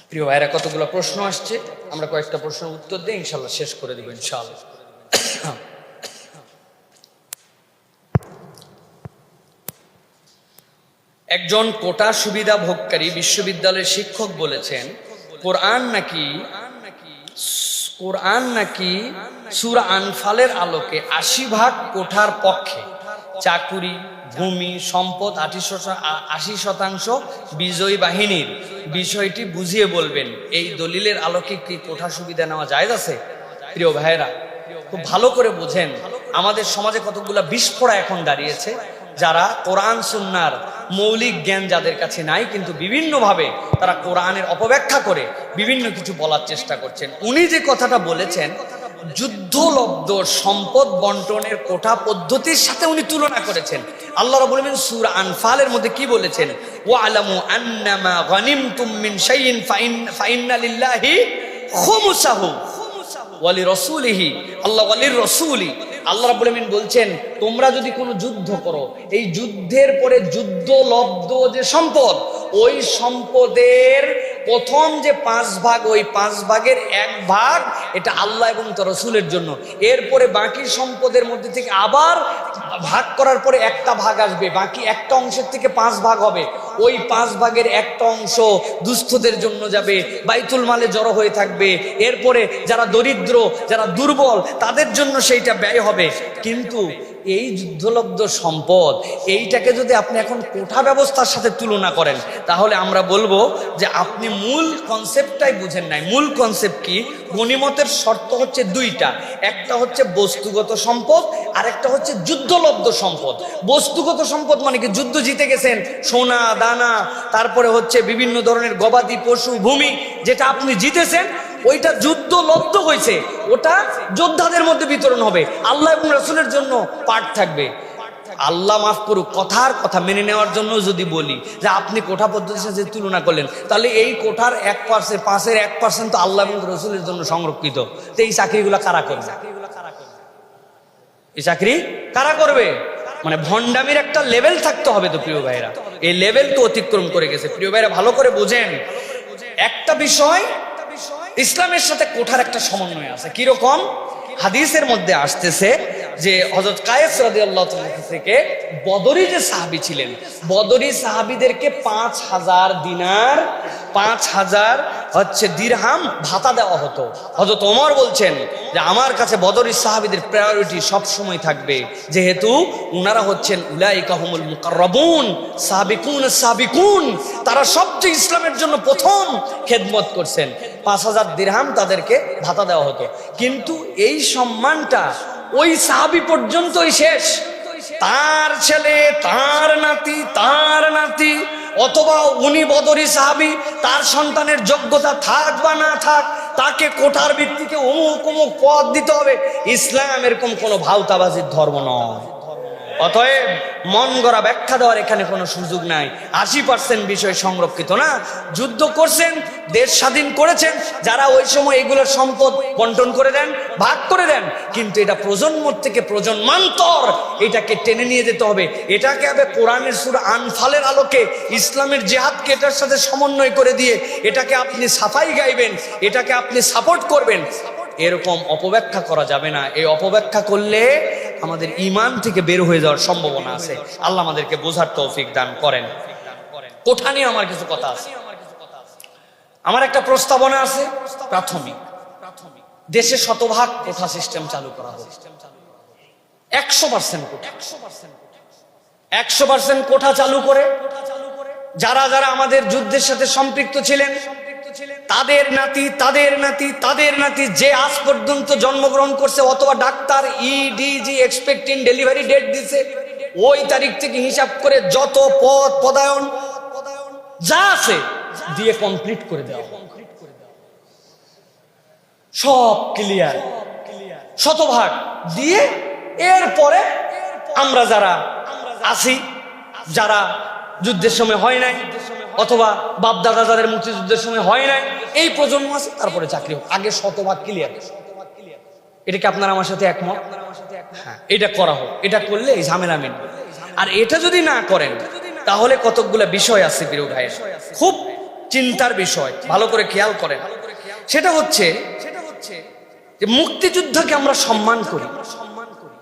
প্রিয় ভাইরা, কতগুলো প্রশ্ন আসছে, আমরা কয়েকটা প্রশ্নের উত্তর দিয়ে ইনশাআল্লাহ শেষ করে দেব ইনশাআল্লাহ। একজন কোটা সুবিধা ভোগকারী বিশ্ববিদ্যালয়ের শিক্ষক বলেছেন কোরআন নাকি সূরা আনফালের আলোকে 80% কোঠার পক্ষে, চাকুরি, ভূমি, সম্পদ 80% বিজয়ী বাহিনীর। বিষয়টি বুঝিয়ে বলবেন, এই দলিলের আলোকে কি কোঠা সুবিধা নেওয়া জায়েজ আছে? প্রিয় ভাইয়েরা, খুব ভালো করে বোঝেন, আমাদের সমাজে কতগুলা বিস্ফোরা এখন দাঁড়িয়েছে, যারা কোরআন সুন্নাহর মৌলিক জ্ঞান যাদের কাছে নাই, কিন্তু বিভিন্নভাবে তারা কোরআনের অপব্যাখ্যা করে বিভিন্ন কিছু বলার চেষ্টা করছেন। উনি যে কথাটা বলেছেন, যুদ্ধলব্ধ সম্পদ বন্টনের কোঠা পদ্ধতির সাথে উনি তুলনা করেছেন। আল্লাহ রাব্বুল আলামিন সূরা আনফালের মধ্যে কি বলেছেন? ওয়ালামু আন্নামা গানিমতুম মিন শাইইন ফাইন্না লিল্লাহি খুমুসাহু ওয়া লিরাসূলিহি, আল্লাহ ওয়া লিররাসূলি। আল্লাহ রাব্বুল আলামিন বলছেন, তোমরা যদি কোনো যুদ্ধ করো, এই যুদ্ধের পরে যুদ্ধলব্ধ যে সম্পদ, ওই সম্পদের প্রথম যে 5 ভাগ, ওই 5 ভাগের 1 ভাগ এটা আল্লাহ এবং তার রাসূলের জন্য। এরপরে বাকি সম্পদের মধ্যে থেকে আবার ভাগ করার পরে একটা ভাগ আসবে, বাকি একটা অংশের থেকে 5 ভাগ হবে। ওই 5 ভাগের একটা অংশ দুস্থদের জন্য যাবে, বাইতুল মালে জড়ো হয়ে থাকবে। এরপরে যারা দরিদ্র, যারা দুর্বল, তাদের জন্য সেইটা ব্যয় হবে। কিন্তু এই যুদ্ধলব্ধ সম্পদ, এইটাকে যদি আপনি এখন কোঠা ব্যবস্থার সাথে তুলনা করেন, তাহলে আমরা বলবো যে আপনি মূল কনসেপ্টটাই বুঝেন নাই। মূল কনসেপ্ট কি? গনিমতের শর্ত হচ্ছে দুইটা, একটা হচ্ছে বস্তুগত সম্পদ, আর একটা হচ্ছে যুদ্ধলব্ধ সম্পদ। বস্তুগত সম্পদ মানে কি? যুদ্ধ জিতে গেছেন, সোনা দানা, তারপরে হচ্ছে বিভিন্ন ধরনের গবাদি পশু, ভূমি, যেটা আপনি জিতেছেন ওইটা যুদ্ধলব্ধ হয়েছে, ওটা যোদ্ধাদের মধ্যে বিতরণ হবে, আল্লাহ এবং রাসূলের জন্য পাঠ থাকবে। আল্লাহ মাফ করুক, কথার কথা মেনে নেওয়ার জন্য যদি বলি যে আপনি কোঠা পদ্ধতির সাথে তুলনা করলেন, তাহলে এই কোঠার 1%, 5-এর 1% তো আল্লাহ এবং রাসূলের জন্য সংরক্ষিত। তো এই চাকরিগুলো কারা করবে? এই চাকরি কারা করবে? মানে ভণ্ডামির একটা লেভেল থাকতে হবে তো প্রিয় ভাইরা, এই লেভেল তো অতিক্রম করে গেছে। প্রিয় ভাইরা ভালো করে বুঝেন, একটা বিষয় ইসলামের সাথে কোঠার একটা সমন্বয় আছে। কিরকম? হাদিসের মধ্যে আসতেছে যে হযরত কায়েস রাদিয়াল্লাহু তাআলা থেকে বদরি যে সাহাবী ছিলেন, বদরি সাহাবীদেরকে 5000 দিনার, 5000 হচ্ছে দিরহাম ভাতা দেওয়া হতো। হযরত ওমর বলছেন যে আমার কাছে বদরি সাহাবীদের প্রায়োরিটি সব সময় থাকবে, যেহেতু উনারা হচ্ছেন উলাইকা হুমুল মুকাররাবুন সাবিকুন সাবিকুন, তারা সবচেয়ে ইসলামের জন্য প্রথম খেদমত করছেন। 5000 দিরহাম তাদেরকে ভাতা দেওয়া হতো। কিন্তু এই সম্মানটা ওই সাহাবী পর্যন্তই শেষ। তার ছেলে, তার নাতি, তার নাতি, অথবা উনি বদরি সাহাবী, তার সন্তানের যোগ্যতা থাক বা না থাক, তাকে কোঠার ভিত্তিতে অমুক অমুক পদ দিতে হবে। ইসলাম এরকম কোনো ভাওতাবাজির ধর্ম নয়। অতএব মন গড়া ব্যাখ্যা দেওয়ার এখানে কোনো সুযোগ নাই। 80% বিষয় সংরক্ষিত না। যুদ্ধ করছেন, দেশ স্বাধীন করেছেন, যারা ওই সময় এগুলোর সম্পদ বন্টন করে দেন, ভাগ করে দেন, কিন্তু এটা প্রজন্ম থেকে প্রজন্মান্তর এটাকে টেনে নিয়ে যেতে হবে। এটাকে হবে কোরআনের সূরা আনফালের আলোকে ইসলামের জিহাদকে এটার সাথে সমন্বয় করে দিয়ে এটাকে আপনি সাফাই গাইবেন, এটাকে আপনি সাপোর্ট করবেন। এরকম অপব্যাখ্যা করা যাবে না। এই অপব্যাখ্যা করলে আমাদের ঈমান থেকে বের হয়ে যাওয়ার সম্ভাবনা আছে। আল্লাহ আমাদেরকে বোঝার তৌফিক দান করেন। কোঠা নিয়ে আমার কিছু কথা আছে। আমার একটা প্রস্তাবনা আছে প্রাথমিক, দেশে শতভাগ কোঠা সিস্টেম চালু করা হোক। 100% কোঠা, 100% কোঠা চালু করে যারা যারা আমাদের যুদ্ধের সাথে সম্পৃক্ত ছিলেন, তাদের নাতি, তাদের নাতি, তাদের নাতি, যে আজ পর্যন্ত জন্মগ্রহণ করছে অথবা ডাক্তার ইডিজি এক্সপেক্টিং ডেলিভারি ডেট দিছে, ওই তারিখ থেকে হিসাব করে যত পদ পদায়ন যা আছে দিয়ে কমপ্লিট করে দেওয়া, সব ক্লিয়ার, শতভাগ দিয়ে এরপরে আমরা যারা আছি, যারা যুদ্ধের সময় হয় নাই অথবা বাপ দাদা যাদের মুক্তিযুদ্ধের সময় হয় নাই, এই প্রজন্ম আছে, তারপরে চাকরি হোক। আগে শতভাগ ক্লিয়ার। এটা কি আপনারা আমার সাথে একমত? হ্যাঁ, এটা করা হোক। এটা করলে এই ঝামেলা মিটবে। আর এটা যদি না করেন তাহলে কতকগুলো বিষয় আছে প্রিয় ভাই, খুব চিন্তার বিষয়, ভালো করে খেয়াল করেন। সেটা হচ্ছে যে মুক্তিযুদ্ধকে আমরা সম্মান করি,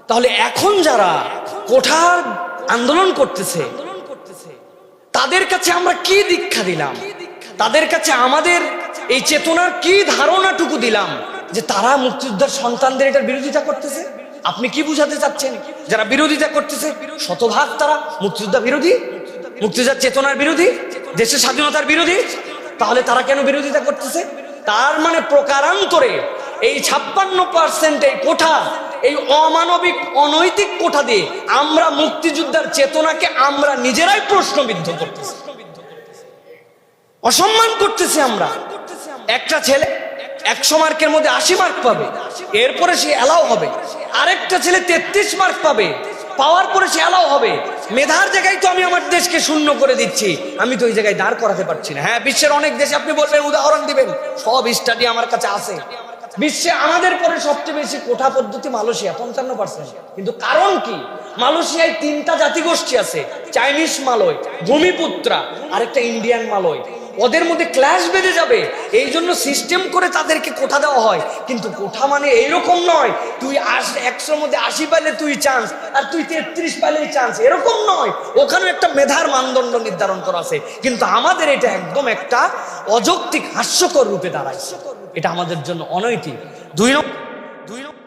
তাহলে এখন যারা কোঠার আন্দোলন করতেছে তাদের কাছে আমরা কি দীক্ষা দিলাম, তাদের কাছে আমাদের এই চেতনার কি ধারণাটুকু দিলাম যে তারা মুক্তিযোদ্ধার সন্তানদের এটার বিরোধিতা করতেছে? আপনি কি বুঝাতে চাচ্ছেন? যারা বিরোধিতা করতেছে শতভাগ তারা মুক্তিযোদ্ধা বিরোধী, মুক্তিযোদ্ধার চেতনার বিরোধী, দেশের স্বাধীনতার বিরোধী। তাহলে তারা কেন বিরোধিতা করতেছে? তার মানে প্রকারান্তরে এই 56% এই কোঠা, এই অমানবিক অনৈতিক কোঠা দিয়ে আমরা মুক্তিযোদ্ধার চেতনাকে আমরা নিজেরাই প্রশ্নবিদ্ধ করতেছি, অসম্মান করতেছি। আমরা একটা ছেলে 100 মার্কের মধ্যে 80 মার্ক পাবে, এরপরে সে অ্যালাউ হবে। আরেকটা ছেলে 33 মার্ক পাবে, পাওয়ার পরে সে অ্যালাউ হবে। মেধার জায়গায় তো আমি আমার দেশকে শূন্য করে দিচ্ছি, আমি তো ওই জায়গায় দাঁড় করাতে পারছি না। হ্যাঁ, বিশ্বের অনেক দেশে আপনি বলবেন, উদাহরণ দিবেন, সব স্টাডি আমার কাছে আছে। বিশ্বে আমাদের পরে সবচেয়ে বেশি কোঠা পদ্ধতি মালয়েশিয়া, 55%। কিন্তু কারণ কি? মালয়েশিয়ায় 3টা জাতিগোষ্ঠী আছে, চাইনিজ মালয়, ভূমিপুত্রা, আরেকটা ইন্ডিয়ান মালয়। ওদের মধ্যে ক্লাশ বেঁধে যাবে, এই জন্য সিস্টেম করে তাদেরকে কোঠা দেওয়া হয়। কিন্তু কোঠা মানে এইরকম নয় তুই 100-র মধ্যে 80 পাইলে তুই চান্স, আর তুই 33 পাইলেই চান্স, এরকম নয়। ওখানে একটা মেধার মানদণ্ড নির্ধারণ করা আছে। কিন্তু আমাদের এটা একদম একটা অযৌক্তিক হাস্যকর রূপে দাঁড়ায়, এটা আমাদের জন্য অনৈতিক। দুই নম্বর